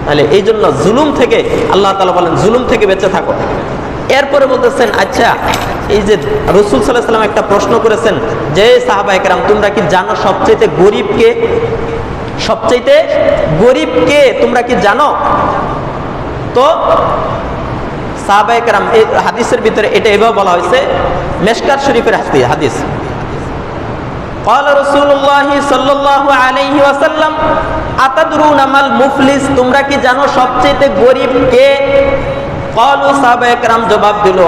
Speaker 1: তাহলে এই জন্য জুলুম থেকে আল্লাহ তাআলা বলেন, জুলুম থেকে বেঁচে থাকো। এরপরে বলতেছেন, আচ্ছা, এই যে রাসূল সাল্লাল্লাহু আলাইহি ওয়াসাল্লাম একটা প্রশ্ন করেছেন যে সাহাবায়ে কেরাম, তোমরা কি জানো সবচেয়ে গরীব কে? সবচেয়ে গরীব কে তোমরা কি জানো? তো সাহাবায়ে কেরাম, এই হাদিসের ভিতরে এটা এভাবে বলা হয়েছে, মিশকাত শরীফের হাদিস। ক্বালা রাসূলুল্লাহ সাল্লাল্লাহু আলাইহি ওয়াসাল্লাম, আতাদরুনা মাল মুফলিস, তোমরা কি জানো সবচেয়ে গরীব কে? ক্বালু, সাহাবায়ে কেরাম জবাব দিল,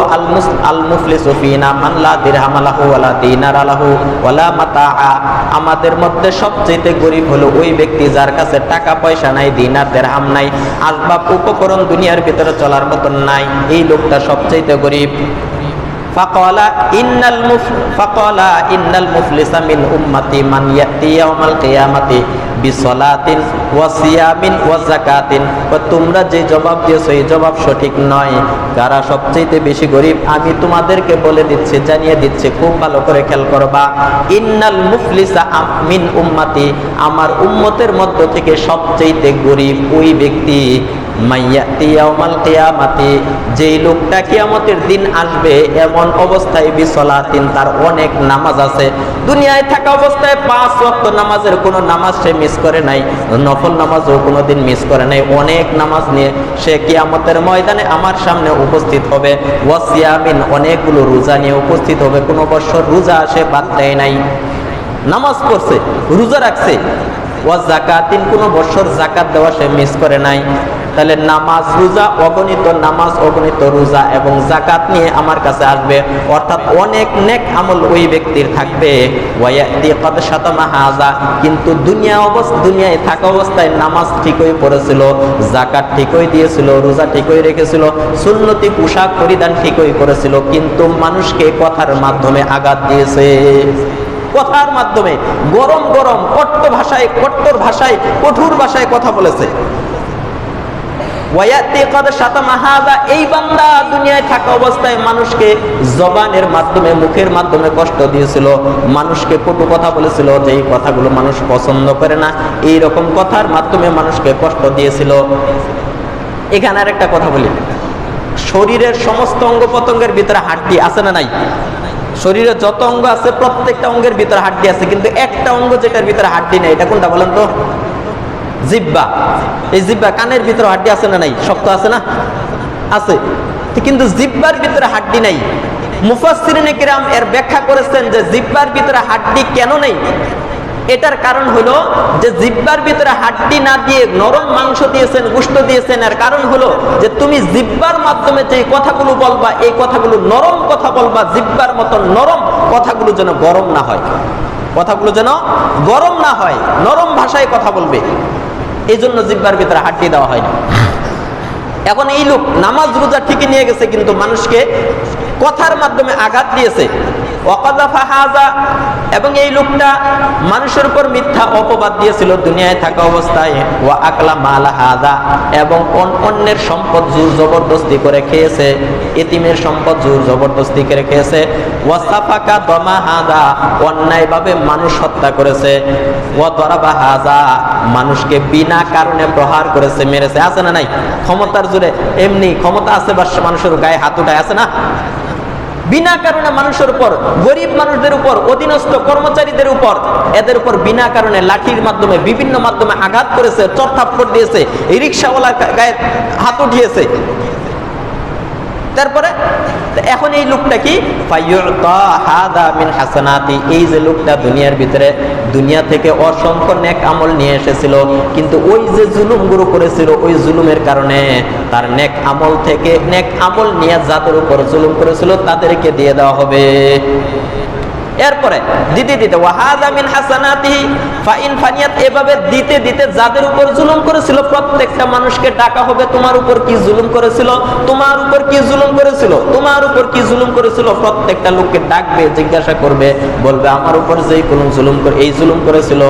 Speaker 1: আল মুফলিসু ফিনা মান লা দিরহাম লাহু ওয়ালা দিনার লাহু ওয়ালা মাতাআ, আমাদের মধ্যে সবচেয়ে গরীব হলো ওই ব্যক্তি যার কাছে টাকা পয়সা নাই, দিনার দিরহাম নাই, আসবাব উপকরণ দুনিয়ার ভিতরে চলার মতন নাই, এই লোকটা সবচেয়ে গরীব। ফাকালা ইন্নাল মুফলিসা মিন উম্মতি মান ইয়াতি ইয়াউমাল কিয়ামাতি বিসলাতিন ওয়া সিয়ামিন ওয়া যাকাতিন। তোমরা যে জবাব দিয়েছো এই জবাব সঠিক নয়। যারা সবচেয়ে বেশি গরীব আমি তোমাদেরকে বলে দিচ্ছি, জানিয়ে দিচ্ছি, খুব ভালো করে খেয়াল করবা। ইন্নাল মুফলিসা মিন উম্মতি, আমার উম্মতের মধ্য থেকে সবচেয়ে গরীব ওই ব্যক্তি, মাইয়াতি ইয়াউমাল কিয়ামাতি, যেই লোকটা কিয়ামতের দিন আসবে এমন অবস্থায় বিসলাতিন, তার অনেক নামাজ আছে, দুনিয়ায় থাকা অবস্থায় 5 ওয়াক্ত নামাজের কোনো নামাজ সে মিস করে নাই, নফল নামাজও কোনোদিন মিস করে নাই, অনেক নামাজ নিয়ে সে কিয়ামতের ময়দানে আমার সামনে উপস্থিত হবে। ওয়াসিয়ামিন, অনেকগুলো রোজা নিয়ে উপস্থিত হবে, কোনো বছর রোজা সে বাদ দেয় নাই, নামাজ পড়ছে, রোজা রাখছে। ওয়া যাকাতিন, কোনো বছর যাকাত দেওয়া সে মিস করে নাই। তাহলে নামাজ রোজা অগণিত, নামাজ অগণিত রোজা এবং যাকাত নিয়ে আমার কাছে আসবে, অর্থাৎ অনেক নেক আমল ওই ব্যক্তির থাকবে। ওয়ায়াতি ক্বাদ শাতামা হাযা, কিন্তু দুনিয়ায় থাকা অবস্থায় নামাজ ঠিকই পড়েছিল, যাকাত ঠিকই দিয়েছিল, রোজা ঠিকই রেখেছিল, সুন্নতি পোশাক পরিধান ঠিকই করেছিল, কিন্তু মানুষকে কথার মাধ্যমে আঘাত দিয়েছে, কথার মাধ্যমে গরম গরম কট্টর ভাষায় কঠোর ভাষায় কথা বলেছে। ওয়ায়াতি ক্বাদ শাতামা হাযা, এই বান্দা দুনিয়ায় থাকা অবস্থায় মানুষকে জবানের মাধ্যমে, মুখের মাধ্যমে কষ্ট দিয়েছিল, মানুষকে কটু কথা বলেছিল, যেই কথাগুলো মানুষ পছন্দ করে না, এই রকম কথার মাধ্যমে মানুষকে কষ্ট দিয়েছিল। এখানে আর একটা কথা বলি, শরীরের সমস্ত অঙ্গ প্রত্যঙ্গের ভিতরে হাড্ডি আছে না নাই? শরীরে যত অঙ্গ আছে প্রত্যেকটা অঙ্গের ভিতরে হাড্ডি আছে, কিন্তু একটা অঙ্গ যেটার ভিতরে হাড্ডি নেই, এটা কোনটা বলেন তো? জিহ্বা। এই জিহ্বা, কানের ভিতরে হাড্ডি আছে না নাই? শক্ত আছে না? আছে, কিন্তু জিহ্বার ভিতরে হাড্ডি নাই। মুফাসসিরিনে কিরাম এর ব্যাখ্যা করেছেন যে জিহ্বার ভিতরে হাড্ডি কেন নেই, এটার কারণ হলো যে জিহ্বার ভিতরে হাড্ডি না দিয়ে নরম মাংস দিয়েছেন, গোশত দিয়েছেন। এর কারণ হলো যে তুমি জিহ্বার মাধ্যমে যে কথাগুলো বলবা, এই কথাগুলো নরম কথা বলবা, জিহ্বার মতো নরম কথাগুলো যেন গরম না হয়, কথাগুলো যেন গরম না হয়, নরম ভাষায় কথা বলবে। এই জন্য জিহ্বার ভিতরে হাড্ডি দেওয়া হয় না। এখন এই লোক নামাজ রোজা ঠিকই নিয়ে গেছে, কিন্তু মানুষকে কথার মাধ্যমে আঘাত দিয়েছে। এবং এই লোকটা মানুষের উপর মিথ্যা অপবাদ দিয়েছিল দুনিয়ায় থাকা অবস্থায়। ওয়া আকলা মালা হাদা, এবং অন্যের সম্পদ জোর জবরদস্তি করে খেয়েছে, এতিমের সম্পদ জোর জবরদস্তি করে খেয়েছে। ওয়াসাফাকা দমা হাদা, অন্যায়ভাবে মানুষ হত্যা করেছে। ওয়া দরাবা হাদা, মানুষকে বিনা কারণে প্রহার করেছে, মেরেছে। আছে না নাই? ক্ষমতার জোরে এমনি ক্ষমতা আছে বা মানুষের গায়ে হাত উঠায়, আছে না? বিনা কারণে মানুষের উপর, গরিব মানুষদের উপর, অধীনস্থ কর্মচারীদের উপর, এদের উপর বিনা কারণে লাঠির মাধ্যমে বিভিন্ন মাধ্যমে আঘাত করেছে, চড়থাপ্পড় দিয়েছে, এই রিক্সাওয়ালার গায়ে হাত উঠিয়েছে। তারপরে এখন এই লোকটা কি, এই যে লোকটা দুনিয়ার ভিতরে দুনিয়া থেকে অসংখ্য নেক আমল নিয়ে এসেছিল, কিন্তু ওই যে জুলুম গুলো করেছিল, ওই জুলুমের কারণে তার নেক আমল থেকে, নেক আমল নিয়ে যাদের উপর জুলুম করেছিল তাদেরকে দিয়ে দেওয়া হবে। এরপরে দিতে দিতে ওয়াহাদা মিন হাসানাতিহি ফাইন ফানিয়াত, এভাবে দিতে দিতে যাদের উপর জুলুম করেছিল প্রত্যেকটা মানুষকে ডাকা হবে, তোমার উপর কি জুলুম করেছিল, তোমার উপর কি জুলুম করেছিল, তোমার উপর কি জুলুম করেছিল। প্রত্যেকটা লোককে ডাকবে, জিজ্ঞাসা করবে, বলবে আমার উপর যেই কোন জুলুম করে, এই জুলুম করেছিল,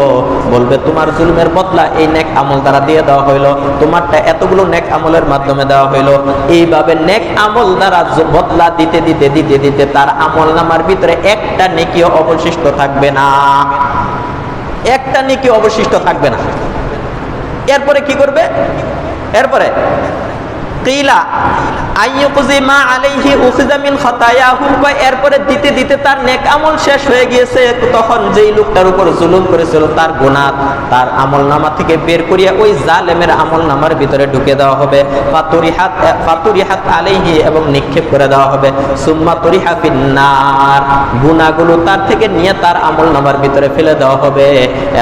Speaker 1: বলবে তোমার জুলুমের বদলা এই নেক আমল দ্বারা দিয়ে দেওয়া হইলো, তোমারটা এতগুলো নেক আমলের মাধ্যমে দেওয়া হইলো। এইভাবে নেক আমল দ্বারা বদলা দিতে দিতে দিতে দিতে তার আমল নামার ভিতরে একটা নেকি অবশিষ্ট থাকবে না, একটা নেকি অবশিষ্ট থাকবে না। এরপরে কি করবে? এরপরে কিলা আইয়ুকজি মা আলাইহি উখিযা মিন খাতায়াহু, এরপরে দিতে দিতে তার নেক আমল শেষ হয়ে গিয়েছে। তখন যেই লোকটার উপর জুলুম করেছিল তার গুনাহ তার আমলনামা থেকে বের করিয়া ওই জালেমের আমলনামার ভিতরে ঢুকে দেওয়া হবে। ফাতুরিহাত আলাইহি, এবং নিক্ষেপ করে দেওয়া হবে। সুম্মা তুরিহা ফিন্নার, গুনাহগুলো তার থেকে নিয়ে তার আমলনামার ভিতরে ফেলে দেওয়া হবে।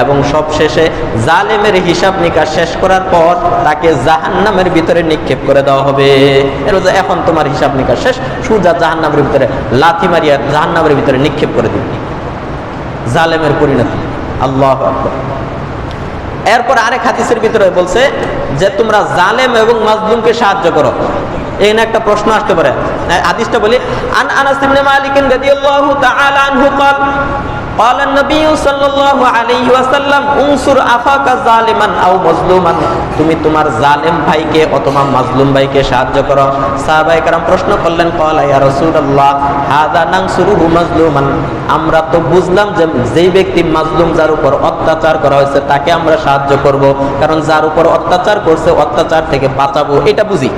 Speaker 1: এবং সবশেষে জালেমের হিসাব নিকাশ শেষ করার পর তাকে জাহান্নামের ভিতরে নিক্ষেপ করে দেওয়া হবে। এখন তোমার হিসাব নিকাশ শেষ, সোজা জাহান্নামের ভিতরে লাথি মারিয়া জাহান্নামের ভিতরে নিক্ষেপ করে দিবে। জালেমের পরিণতি। আল্লাহু আকবার। এরপর আরেক হাদিসের ভিতরে বলছে যে তোমরা জালেম এবং মাজলুমকে সাহায্য করো। এখানে একটা প্রশ্ন আসতে পারে, হাদিসটা বলি। আন আনাস ইবনে মালিক রাদিয়াল্লাহু তাআলা আনহু قال قال النبي صلى الله عليه وسلم انصر اخاك ظالما او مظلوما, তুমি তোমার জালেম ভাইকে অথবা মাজলুম ভাইকে সাহায্য করো। সাহাবায়ে কেরাম প্রশ্ন করলেন, قال يا رسول الله هذا ننصره مظلوما, আমরা তো বুঝলাম যে যেই ব্যক্তি মাজলুম, যার উপর অত্যাচার করা হয়েছে, তাকে আমরা সাহায্য করব, কারণ যার উপর অত্যাচার করছে অত্যাচার থেকে বাঁচাবো, এটা বুঝি।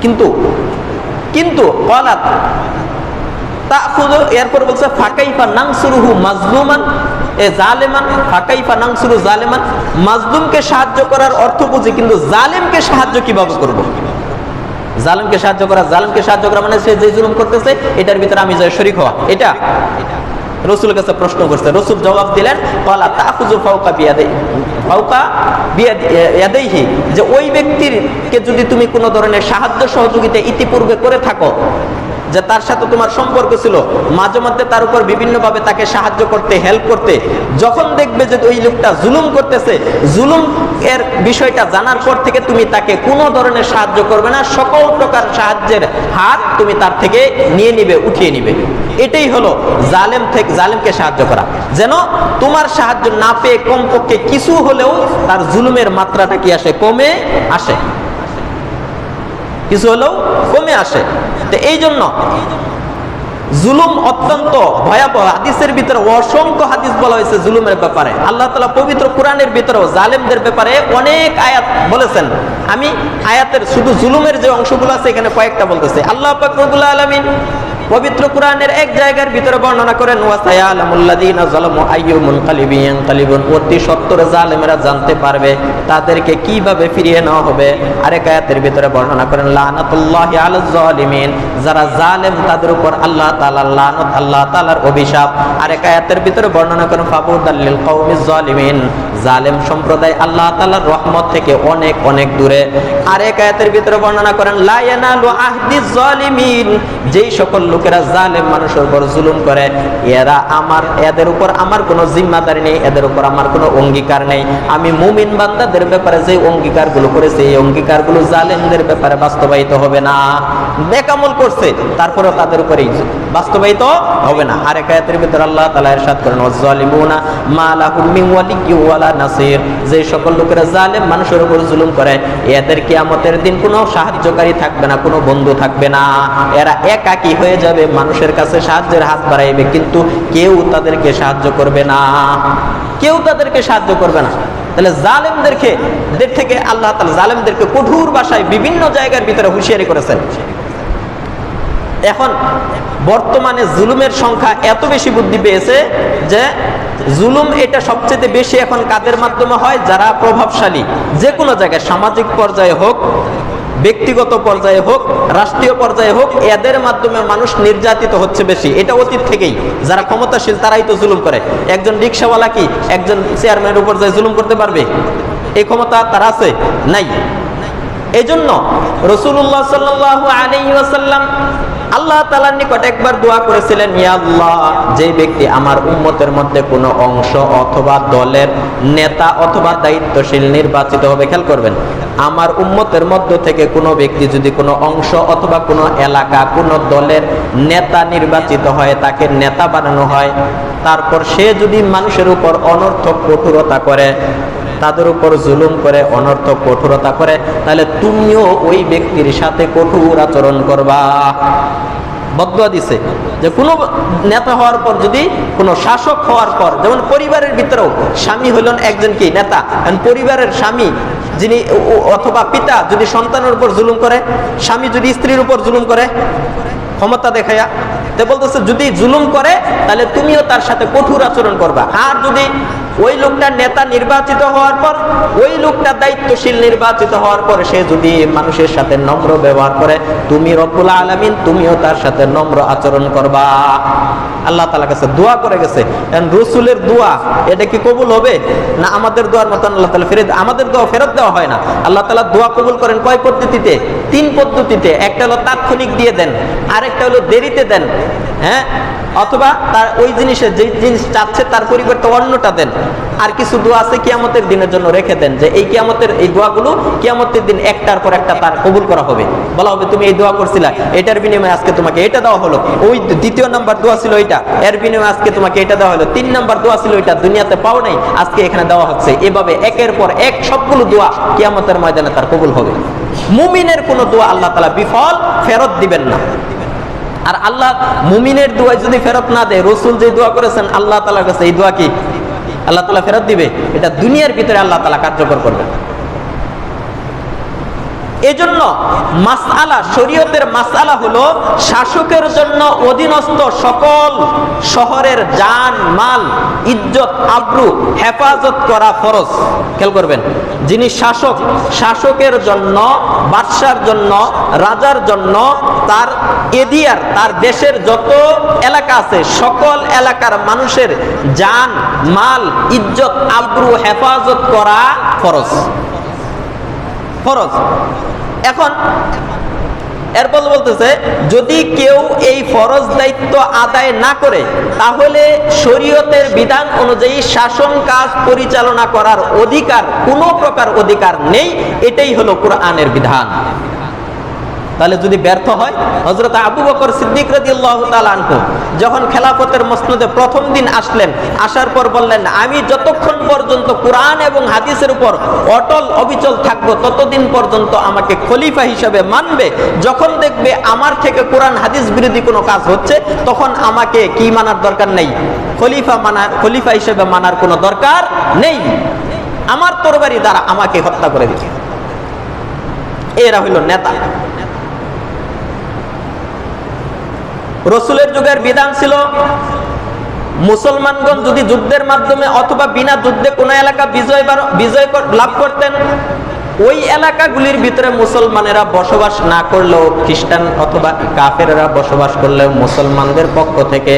Speaker 1: কিন্তু قالت তাখুযু, এরপর বলছে ফাকাইফা নানসুরুহু মাজলুমান এ জালেমান, ফাকাইফা নানসুরু জালেমান, মাজলুমকে সাহায্য করার অর্থ বুঝি, কিন্তু জালেমকে সাহায্য কিভাবে করব? জালেমকে সাহায্য করা, জালেমকে সাহায্য করা মানে সে যে জুলুম করতেছে এটার ভিতরে আমি যাই শরীক হওয়া, এটা রাসূলের কাছে প্রশ্ন করছে। রাসূল জবাব দিলেন, ক্বালা তাখুযু ফাওকা বিয়াদিহি, যে ওই ব্যক্তিরকে যদি তুমি কোনো ধরনের সাহায্য সহযোগিতা ইতিপূর্বে করে থাকো, যে তার সাথে তোমার সম্পর্ক ছিল, মাঝে মধ্যে তার উপর বিভিন্নভাবে তাকে সাহায্য করতে, হেল্প করতে, যখন দেখবে যে ওই লোকটা জুলুম করতেছে, জুলুম এর বিষয়টা জানার পর থেকে তুমি তাকে কোনো ধরনের সাহায্য করবে না, সকল প্রকার সাহায্যের হাত তুমি তার থেকে নিয়ে নিবে, উঠিয়ে নিবে। এটাই হলো জালেমকে সাহায্য করা, যেন তোমার সাহায্য না পেয়ে কমপক্ষে কিছু হলেও তার জুলুমের মাত্রাটা কি আসে, কমে আসে, কিছু হলেও কমে আসে। তো এই জন্য জুলুম অত্যন্ত ভয়াবহ। হাদিসের ভিতরে অসংখ্য হাদিস বলা হয়েছে জুলুমের ব্যাপারে। আল্লাহ তাআলা পবিত্র কোরআনের ভিতরেও জালেমদের ব্যাপারে অনেক আয়াত বলেছেন। আমি আয়াতের শুধু জুলুমের যে অংশগুলো আছে এখানে কয়েকটা বলতেছি। আল্লাহ পাক রব্বুল আলামিন পবিত্র কোরআনের এক জায়গার ভিতরে বর্ণনা করেন ওয়াসায়ালামুল্লাযীনা যালামু আইয়ু মুনকালিবিন ইয়ানকালিবুন, অতি সত্বর জালেমেরা জানতে পারবে তাদেরকে কিভাবে ফিরিয়ে নেওয়া হবে। আরেক আয়াতের ভিতরে বর্ণনা করেন লানাতুল্লাহি আলাজ জালিমিন, যারা জালেম তাদের উপর আল্লাহ তাআলার লানত, আল্লাহ তাআলার অভিশাপ। আরেক আয়াতের ভিতরে বর্ণনা করেন ফাবুদাল লিল কওমিজ জালিমিন, জালেম সম্প্রদায় আল্লাহ তাআলার রহমত থেকে অনেক অনেক দূরে। আরেক আয়াতের ভিতরে বর্ণনা করেন লা ইয়ানালু আহদিজ জালিমিন, যেই সকল লোকেরা জালেম মানুষের উপর জুলুম করে এদের উপর আমার কোনো জিম্মাদারি নেই, এদের উপর আমার কোনো অঙ্গীকার নেই। আমি মুমিন বান্দাদের ব্যাপারে যে অঙ্গীকারগুলো করেছি এই অঙ্গীকারগুলো জালেমদের ব্যাপারে বাস্তবায়িত হবে না। নেকামল করছে তারপরেও তাদের উপরেই বাস্তবায়িত হবে না। আরেক আয়াতের ভিতরে আল্লাহ তাআলা ইরশাদ করেন ওয়াজ-জালিমুনা মা লাহুম মিন ওয়ালিয়্যিন ওয়ালা নাসির, যে সকল লোকেরা জালেম মানুষের উপর জুলুম করে এদের কিয়ামতের দিন কোনো সাহায্যকারী থাকবে না, কোনো বন্ধু থাকবে না। এরা একাকী হয়ে যাবে, মানুষের কাছে সাহায্যের হাত বাড়াইবে কিন্তু কেউ তাদেরকে সাহায্য করবে না, কেউ তাদেরকে সাহায্য করবে না। তাহলে জালেমদেরকে থেকে আল্লাহ তাআলা জালেমদেরকে কঠোর ভাষায় বিভিন্ন জায়গার ভিতরে হুঁশিয়ারি করেছেন। এখন বর্তমানে জুলুমের সংখ্যা এত বেশি বৃদ্ধি পেয়েছে যে জুলুম এটা সবচেয়ে বেশি এখন কাদের মাধ্যমে হয়? যারা প্রভাবশালী, যে কোনো জায়গায় সামাজিক পর্যায়ে হোক, ব্যক্তিগত পর্যায়ে হোক, রাষ্ট্রীয় পর্যায়ে হোক, এদের মাধ্যমে মানুষ নির্যাতিত হচ্ছে বেশি। এটা অতীত থেকেই যারা ক্ষমতাশীল তারাই তো জুলুম করে। একজন রিকশাওয়ালা কি একজন চেয়ারম্যানের উপর যায় জুলুম করতে পারবে? এই ক্ষমতা তার আছে? নাই। এজন্য রাসূলুল্লাহ সাল্লাল্লাহু আলাইহি ওয়াসাল্লাম আল্লাহ তাআলার নিকট একবার দোয়া করেছিলেন, ইয়া আল্লাহ, যে ব্যক্তি আমার উম্মতের মধ্যে কোনো অংশ অথবা দলের নেতা অথবা দায়িত্বশীল নির্বাচিত হবে, খেয়াল করবেন, আমার উম্মতের মধ্য থেকে কোনো ব্যক্তি যদি কোনো অংশ অথবা কোনো এলাকা কোনো দলের নেতা নির্বাচিত হয়, তাকে নেতা বানানো হয়, তারপর সে যদি মানুষের উপর অনর্থক কঠোরতা করে, তাদের উপর জুলুম করে, অনর্থক কঠোরতা করে, তাহলে তুমিও ওই ব্যক্তির সাথে কঠোর আচরণ করবা। বদদুয়া দিছে যে কোনো নেতা হওয়ার পর, যদি কোনো শাসক হওয়ার পর, যেমন পরিবারের ভিতরেও স্বামী হলেন একজন কি নেতা, পরিবারের স্বামী যিনি অথবা পিতা যদি সন্তানের উপর জুলুম করে, স্বামী যদি স্ত্রীর উপর জুলুম করে ক্ষমতা দেখায়া, তো বলতেছে যদি জুলুম করে তাহলে তুমিও তার সাথে কঠোর আচরণ করবা। আর যদি ওই লোকটা নেতা নির্বাচিত হওয়ার পর, ওই লোকটা দায়িত্বশীল নির্বাচিত হওয়ার পর সে যদি মানুষের সাথে নম্র ব্যবহার করে, তুমি রব্বুল আলামিন তুমিও তার সাথে নম্র আচরণ করবা। আল্লাহ তাআলার কাছে দোয়া করে গেছে। রাসূলের দোয়া এটা কি কবুল হবে না আমাদের দোয়ার মতন আল্লাহ তাআলা ফেরত? আমাদের দোয়া ফেরত দেওয়া হয় না। আল্লাহ তাআলা দোয়া কবুল করেন কয় পদ্ধতিতে? 3 পদ্ধতিতে। একটা হলো তাৎক্ষণিক দিয়ে দেন, আরেকটা হলো দেরিতে দেন, হ্যাঁ, অথবা তার ওই জিনিসের যে জিনিস চাচ্ছে তার পরিবর্তে অন্যটা দেন। আর কিছু দোয়া আছে কিয়ামতের দিনের জন্য রেখে দেন, যে এই কিয়ামতের এই দোয়াগুলো কিয়ামতের দিন একটার পর একটা তার কবুল করা হবে। বলা হবে তুমি এই দোয়া করছিলা, এটার বিনিময়ে আজকে তোমাকে এটা দেওয়া হলো। ওই 2 নম্বর দোয়া ছিল এটা, এর বিনিময়ে আজকে তোমাকে এটা দেওয়া হলো। 3 নম্বর দোয়া ছিল এটা, দুনিয়াতে পাও নাই, আজকে এখানে দেওয়া হচ্ছে। এভাবে একের পর এক সবগুলো দোয়া কিয়ামতের ময়দানে তার কবুল হবে। মুমিনের কোনো দোয়া আল্লাহ তাআলা বিফল ফেরত দিবেন না। আর আল্লাহ মুমিনের দোয়া যদি ফেরত না দেয়, রাসূল যে দোয়া করেছেন আল্লাহ তাআলার কাছে, এই দোয়া কি আল্লাহ তাআলা ফেরত দিবে? এটা দুনিয়ার ভিতরে আল্লাহ তাআলা কার্যকর করবেন। এজন্য মাসআলা, শরীয়তের মাসআলা হলো শাসকের জন্য অধীনস্থ সকল শহরের জান মাল ইজ্জত আবরু হেফাজত করা ফরজ। খেয়াল করবেন, যিনি শাসক, শাসকের জন্য, বাদশার জন্য, রাজার জন্য, তার এরিয়ার, তার দেশের যত এলাকা আছে সকল এলাকার মানুষের জান মাল ইজ্জত আবরু হেফাজত করা ফরজ, ফরজ। এখন এরপর বলতেছে যদি কেউ এই ফরজ দায়িত্ব আদায় না করে তাহলে শরীয়তের বিধান অনুযায়ী শাসন কাজ পরিচালনা করার অধিকার, কোনো প্রকার অধিকার নেই। এটাই হলো কোরআনের বিধান। তাহলে যদি ব্যর্থ হয়, হযরত আবু বকর সিদ্দিক রাদিয়াল্লাহু তাআলা আনহু যখন খেলাফতের মসনদে প্রথম দিন আসলেন, আসার পর বললেন, আমি যতক্ষণ পর্যন্ত কোরআন এবং হাদিসের উপর অটল অবিচল থাকবো ততদিন পর্যন্ত আমাকে খলিফা হিসেবে মানবে। যখন দেখবে আমার থেকে কোরআন হাদিস বিরোধী কোনো কাজ হচ্ছে, তখন আমাকে কি মানার দরকার নেই? খলিফা হিসেবে মানার কোনো দরকার নেই। আমার তরবারি দ্বারা আমাকে হত্যা করে দিচ্ছে। এরা হইল নেতা। রসুলের যুগের বিধান ছিল মুসলমানগণ যদি যুদ্ধের মাধ্যমে অথবা বিনা যুদ্ধে কোন এলাকা বিজয় লাভ করতেন, ওই এলাকাগুলির ভিতরে মুসলমানেরা বসবাস না করলেও খ্রিস্টান অথবা কাফেররা বসবাস করলেও মুসলমানদের পক্ষ থেকে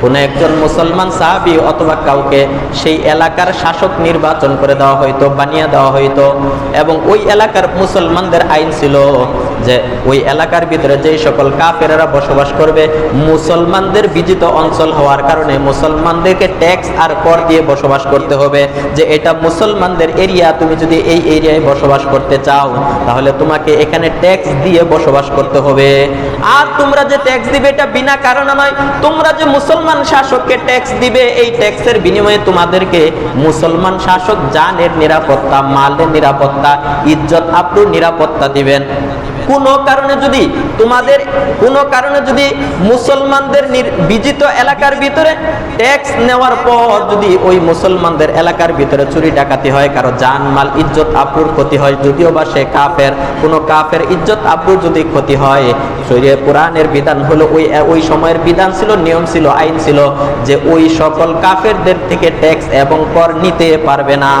Speaker 1: কোন একজন মুসলমান সাহাবী অথবা কাউকে সেই এলাকার শাসক নির্বাচন করে দেওয়া হইতো, বানিয়ে দেওয়া হইতো। এবং ওই এলাকার মুসলমানদের আইন ছিল যে ওই এলাকার ভিতরে যেই সকল কাফেররা বসবাস করবে, মুসলমানদের বিজিত অঞ্চল হওয়ার কারণে মুসলমানদেরকে ট্যাক্স আর কর দিয়ে বসবাস করতে হবে। যে এটা মুসলমানদের এরিয়া, তুমি যদি এই এরিয়ায় বসবাস করতে চাও তাহলে তোমাকে এখানে ট্যাক্স দিয়ে বসবাস করতে হবে। আর তোমরা যে ট্যাক্স দিবে এটা বিনা কারণে নয়, তোমরা যে মুসলমান শাসককে ট্যাক্স দিবে, এই ট্যাক্সের বিনিময়ে তোমাদেরকে মুসলমান শাসক জানের নিরাপত্তা, মালের নিরাপত্তা, ইজ্জত আবরুর নিরাপত্তা দিবেন। কোনো কারণে যদি মুসলমানদের বিজিত এলাকার ভিতরে ট্যাক্স নেওয়ার পর যদি ওই মুসলমানদের এলাকার ভিতরে চুরি ডাকাতি হয়, কারো জান মাল ইজ্জত আবরুর ক্ষতি হয়, যদিও বা সে কাফের, কোনো কাফের ইজ্জত আবরুর যদি ক্ষতি হয়, শরীয়ত কোরআনের বিধান হলো ওই সময়ের বিধান ছিল, নিয়ম ছিল, আইন ছিল যে ওই সকল কাফেরদের থেকে ট্যাক্স এবং কর নিতে পারবে না।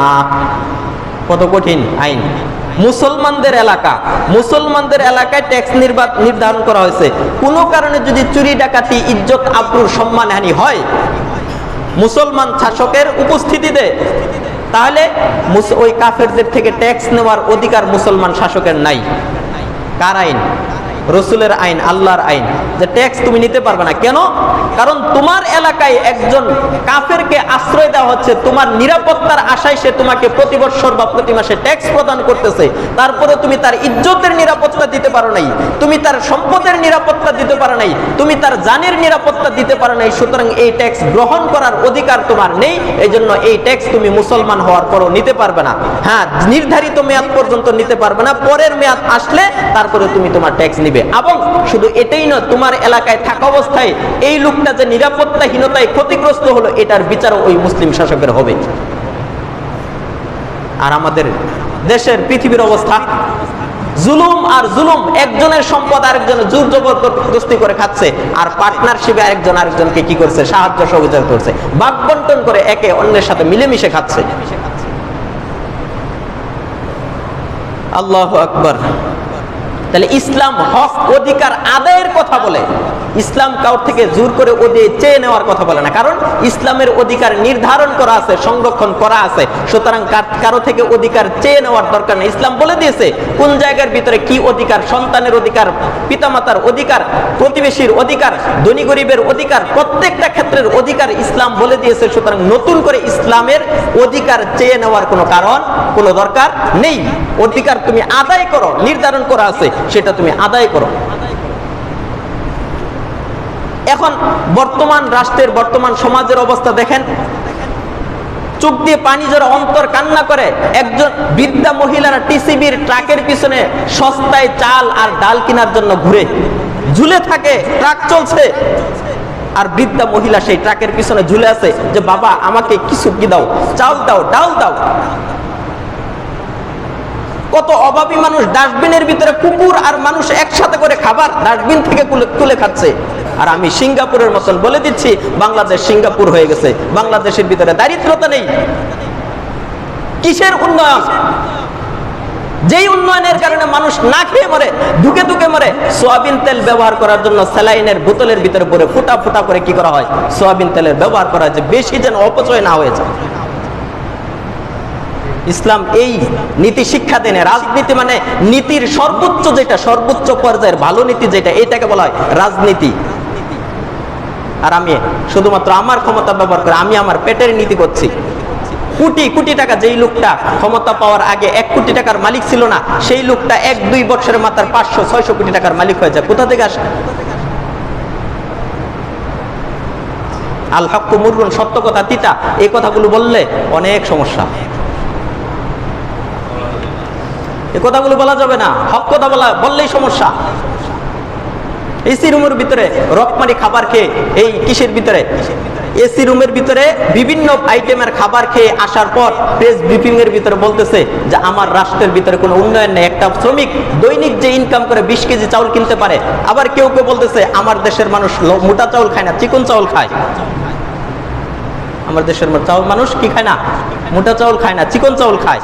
Speaker 1: কত কঠিন আইন! মুসলমানদের এলাকায় ট্যাক্স নির্ধারণ করা হয়েছে। কোনো কারণে যদি চুরি ডাকাতি, ইজ্জত আবরুর, সম্মানহানি হয় মুসলমান শাসকের উপস্থিতিতে, তাহলে ওই কাফেরদের থেকে ট্যাক্স নেওয়ার অধিকার মুসলমান শাসকের নাই। কার আইন? রসুলের আইন, আল্লাহর আইন, যে ট্যাক্স তুমি নিতে পারবে না। কেন? কারণ তোমার এলাকায় একজন কাফেরকে আশ্রয় দেওয়া হচ্ছে, তোমার নিরাপত্তার আশায় সে তোমাকে প্রতি বছর বা প্রতি মাসে ট্যাক্স প্রদান করতেছে, তারপরে তুমি তার ইজ্জতের নিরাপত্তা দিতে পারো নাই, তুমি তার সম্পদের নিরাপত্তা দিতে পারো নাই, তুমি তার জানের নিরাপত্তা দিতে পারো নাই। সুতরাং এই ট্যাক্স গ্রহণ করার অধিকার তোমার নেই। এই জন্য এই ট্যাক্স তুমি মুসলমান হওয়ার পরও নিতে পারবে না। হ্যাঁ, নির্ধারিত মেয়াদ পর্যন্ত নিতে পারবে না, পরের মেয়াদ আসলে তারপরে তুমি তোমার ট্যাক্স নিবে। এবং শুধু এটাই নয়, তোমার এলাকায় থাকা অবস্থায় এই লোকটা যে নিরাপত্তাহীনতায় ক্ষতিগ্রস্ত হলো, এটার বিচারও ওই মুসলিম শাসকের হবে। আর আমাদের দেশের পৃথিবীর অবস্থা, জুলুম আর জুলুম, একজনের সম্পদ আরেকজনের জোর জবরদস্তি করে খাচ্ছে, আর পার্টনারশিপে আরেকজনকে কি করছে? সাহায্য সহযোগিতা করছে, ভাগ বন্টন করে একে অন্যের সাথে মিলেমিশে খাচ্ছে। আল্লাহু আকবার। তাহলে ইসলাম হক অধিকার আদায়ের কথা বলে, ইসলাম কারোর থেকে জোর করে চেয়ে নেওয়ার কথা বলে না। কারণ ইসলামের অধিকার নির্ধারণ করা আছে, সংরক্ষণ করা আছে। সুতরাং কারো থেকে অধিকার চেয়ে নেওয়ার দরকার নেই। ইসলাম বলে দিয়েছে কোন জায়গার ভিতরে কি অধিকার, সন্তানের অধিকার, পিতামাতার অধিকার, প্রতিবেশীর অধিকার, ধনী গরিবের অধিকার, প্রত্যেকটা ক্ষেত্রের অধিকার ইসলাম বলে দিয়েছে। সুতরাং নতুন করে ইসলামের অধিকার চেয়ে নেওয়ার কোনো কারণ, কোনো দরকার নেই। অধিকার তুমি আদায় করো, নির্ধারণ করা আছে, সেটা তুমি আদায় করো। এখন বর্তমান রাষ্ট্রের, বর্তমান সমাজের অবস্থা দেখেন, চোখ দিয়ে পানি জড়ে, অন্তর কান্না করে। একজন বৃদ্ধা মহিলারা টিসিবির ট্রাকের পিছনে সস্তায় চাল আর ডাল কেনার জন্য ঘুরে ঝুলে থাকে, ট্রাক চলছে, আর বৃদ্ধা মহিলা সেই ট্রাকের পিছনে ঝুলে আছে যে বাবা আমাকে কিছু কি দাও, চাল দাও, ডাল দাও। কত অভাবী মানুষ ডাস্টবিনের ভিতরে, কুকুর আর মানুষ একসাথে করে খাবার ডাস্টবিন থেকে তুলে খাচ্ছে। আর আমি সিঙ্গাপুরের মতন বলে দিচ্ছি, বাংলাদেশ সিঙ্গাপুর হয়ে গেছে। বাংলাদেশের ভিতরে দারিদ্রতা নেই। কিসের উন্নয়ন? যেই উন্নয়নের কারণে মানুষ না খেয়ে মরে, ধুকে ধুকে মরে। সোয়াবিন তেল ব্যবহার করার জন্য স্যালাইনের বোতলের ভিতরে পরে ফুটা ফুটা করে কি করা হয়? সোয়াবিন তেলের ব্যবহার করা হয়, যে বেশি যেন অপচয় না হয়ে যায়। ইসলাম এই নীতি শিক্ষা দেন। রাজনীতি মানে নীতির সর্বোচ্চ যেটা, সর্বোচ্চ পর্যায়ের ভালো নীতি যেটা, এটাকে বলা হয় রাজনীতি। আর আমি শুধুমাত্র আমার ক্ষমতা ব্যবহার করে আমি আমার পেটের নীতি করছি। কোটি কোটি টাকা, যেই লোকটা ক্ষমতা পাওয়ার আগে 1 কোটি টাকার মালিক ছিল না, সেই লোকটা 1-2 বছরের মাথার 500-600 কোটি টাকার মালিক হয়ে যায়। কোথা থেকে আসে? আল হক্কু মুররুন, সত্য কথা তিতা। এই কথাগুলো বললে অনেক সমস্যা। এই কথাগুলো বলা যাবে না, হক কথা বললেই সমস্যা। এসি রুমের ভিতরে রকমারি খাবার খেয়ে, এই কিসের ভিতরে, এসি রুমের ভিতরে বিভিন্ন আইটেমের খাবার খেয়ে আসার পর প্রেস ব্রিফিং এর ভিতরে বলতেছে যে আমার রাষ্ট্রের ভিতরে কোনো উন্নয়ন নেই, একটা শ্রমিক দৈনিক যে ইনকাম করে 20 কেজি চাউল কিনতে পারে। আবার কেউ কেউ বলতেছে আমার দেশের মানুষ মোটা চাউল খায় না, চিকন চাউল খায়। আমার দেশের মানুষ কি খায় না? মোটা চাউল খায় না, চিকন চাউল খায়।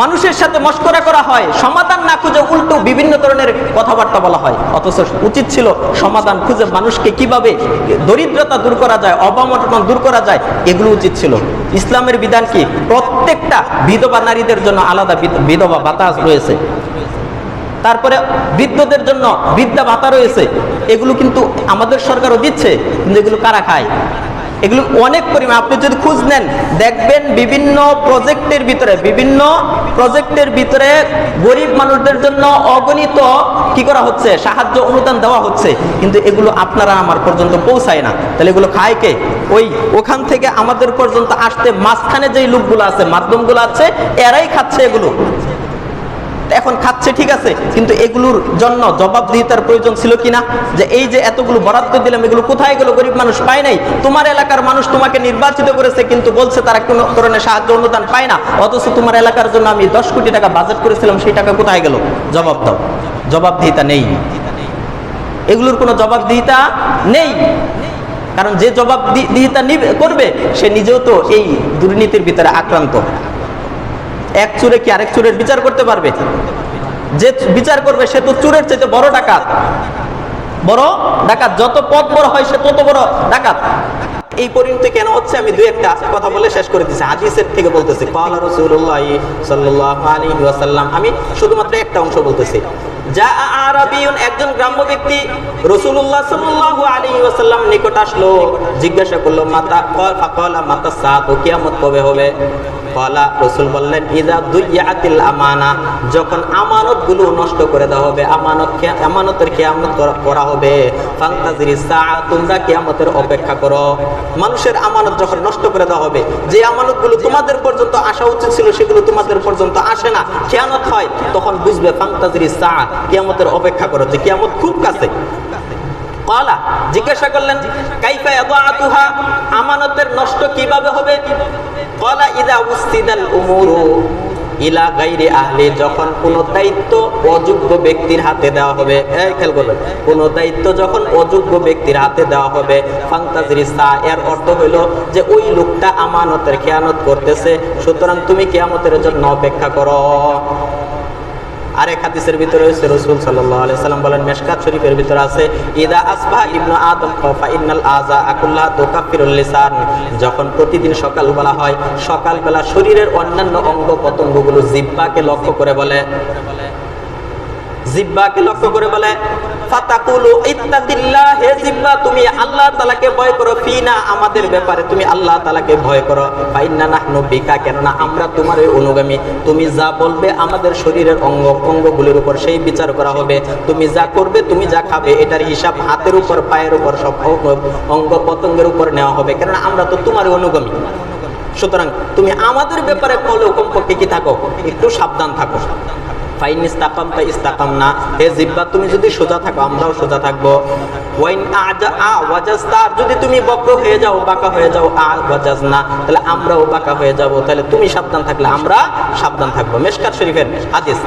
Speaker 1: মানুষের সাথে মশকরা করা হয়, সমাধান না খুঁজে উল্টো বিভিন্ন ধরনের কথাবার্তা বলা হয়। অথচ উচিত ছিল সমাধান খুঁজে মানুষকে কিভাবে দরিদ্রতা দূর করা যায়, অবমটন দূর করা যায়, এগুলো উচিত ছিল। ইসলামের বিধান কি? প্রত্যেকটা বিধবা নারীদের জন্য আলাদা বিধবা ভাতা রয়েছে, তারপরে বৃদ্ধদের জন্য বৃদ্ধা ভাতা রয়েছে। এগুলো কিন্তু আমাদের সরকারও দিচ্ছে, কিন্তু এগুলো কারা খায়? এগুলো অনেক পরিমাণ আপনি যদি খোঁজ নেন দেখবেন বিভিন্ন প্রজেক্টের ভিতরে গরিব মানুষদের জন্য অগণিত কি করা হচ্ছে, সাহায্য অনুদান দেওয়া হচ্ছে, কিন্তু এগুলো আপনারা আমার পর্যন্ত পৌঁছায় না। তাহলে এগুলো খায় কে? ওখান থেকে আমাদের পর্যন্ত আসতে মাঝখানে যেই লোকগুলো আছে, মাধ্যমগুলো আছে, এরাই খাচ্ছে এগুলো। এখন খাচ্ছে ঠিক আছে, কিন্তু এগুলোর জন্য জবাবদিহিতার প্রয়োজন ছিল কিনা? যে এই যে এতগুলো বরাদ্দ দিলাম, এগুলো কোথায় গেল? গরিব মানুষ পায় নাই। তোমার এলাকার মানুষ তোমাকে নির্বাচিত করেছে, কিন্তু বলছে তারা কোনো ধরনের সাহায্য অনুদান পায় না, অথচ তোমার এলাকার জন্য আমি 10 কোটি টাকা বাজেট করেছিলাম, সেই টাকা কোথায় গেল? জবাব দাও। জবাবদিহিতা নেই, এগুলোর কোনো জবাবদিহিতা নেই। কারণ যে জবাবদিহিতা করবে সে নিজেও তো এই দুর্নীতির ভিতরে আক্রান্ত। এক চোরে কি আরেক চোরের বিচার করতে পারবে? যে বিচার করবে সে তো চোরের চাইতে বড় ডাকাত। যত পথ বড় হয় সে তত বড় ডাকাত। এই পরিণতি কেন হচ্ছে আমি দুই একটা কথা বলে শেষ করে দিচ্ছি। হাদিসের থেকে বলতেছি, ক্বালা রাসূলুল্লাহ সাল্লাল্লাহু আলাইহি ওয়াসাল্লাম। আমি শুধুমাত্র একটা অংশ বলতেছি। যা আরাবিয়ুন, একজন গ্রাম্য ব্যক্তি রাসূলুল্লাহ সাল্লাল্লাহু আলাইহি ওয়াসাল্লাম নিকট আসলো, জিজ্ঞাসা করলো ফাকালা মাতা সাআত, কিয়ামত কবে হবে? ক্বালা, রাসূল বললেন ইযা দুইয়াতিল আমানা, যখন আমানতগুলো নষ্ট করে দেওয়া হবে, আমানতের কিয়ামত করা হবে। ফান্তাজিরিস সাআ, তোমরা কিয়ামতের অপেক্ষা করো। মানুষের আমানত যখন নষ্ট করে দেওয়া হবে, যে আমানতগুলো তোমাদের পর্যন্ত আসা উচিত ছিল সেগুলো তোমাদের পর্যন্ত আসে না, খেয়ানত হয়, তখন বুঝবে ফান্তাজিরিস সাআ, কিয়ামতের অপেক্ষা করো, যে কিয়ামত খুব কাছে। ক্বালা, জিজ্ঞাসা করলেন কাইফা ইয়াদাতুহা, আমানতের নষ্ট কিভাবে হবে? ক্বালা ইযা উসতিদাল উমুরু ইলা গায়রি আহলি, যখন কোন দায়িত্ব অযোগ্য ব্যক্তির হাতে দেওয়া হবে। খেয়াল করবেন, কোন দায়িত্ব যখন অযোগ্য ব্যক্তির হাতে দেওয়া হবে। ফান্তাজিরিস সাআ, এর অর্থ হলো যে ওই লোকটা আমানতের খেয়ানত করতেছে, সুতরাং তুমি কিয়ামতের জন্য অপেক্ষা করো। আরেক হাদিসের ভিতরে রয়েছে, রাসূল সাল্লাল্লাহু আলাইহি সাল্লাম বলেন, মিশকাত শরীফের ভিতরে আছে, ইদা আসবাহা ইবনু আদম ফা ইন্নাল আযা কুল্লাহা তুকাফিরুল লিসান, যখন প্রতিদিন সকালবেলা হয়, সকালবেলা শরীরের অন্যান্য অঙ্গ প্রত্যঙ্গগুলো জিহ্বাকে লক্ষ্য করে বলে ফাতাকুলু ইত্তাকিল্লাহ, হে জিহ্বা তুমি আল্লাহ তাআলাকে ভয় করো, ফিনা, আমাদের ব্যাপারে তুমি আল্লাহ তাআলাকে ভয় করো। ফাইন্না নাহনু বিকা, কেননা আমরা তোমার অনুগামী। তুমি যা বলবে আমাদের শরীরের অঙ্গগুলোর উপর সেই বিচার করা হবে। তুমি যা করবে, তুমি যা খাবে, এটার হিসাব হাতের উপর, পায়ের উপর, সব অঙ্গ প্রত্যঙ্গের উপর নেওয়া হবে, কেননা আমরা তো তোমার অনুগামী। সুতরাং তুমি আমাদের ব্যাপারে হলেও কমপক্ষে কি থাকো, একটু সাবধান থাকো। ফাইন ইস্তাকামতা ইস্তাকামনা, হে জিহ্বা তুমি যদি সোজা থাকো আমরাও সোজা থাকবো। ওয়াইন আওয়াজাজতা, যদি তুমি বক্র হয়ে যাও, বাঁকা হয়ে যাও, আওয়াজাজনা, তাহলে আমরাও বাঁকা হয়ে যাব। তাহলে তুমি সাবধান থাকলে আমরা সাবধান থাকবো। মিশকাত শরীফের হাদিস।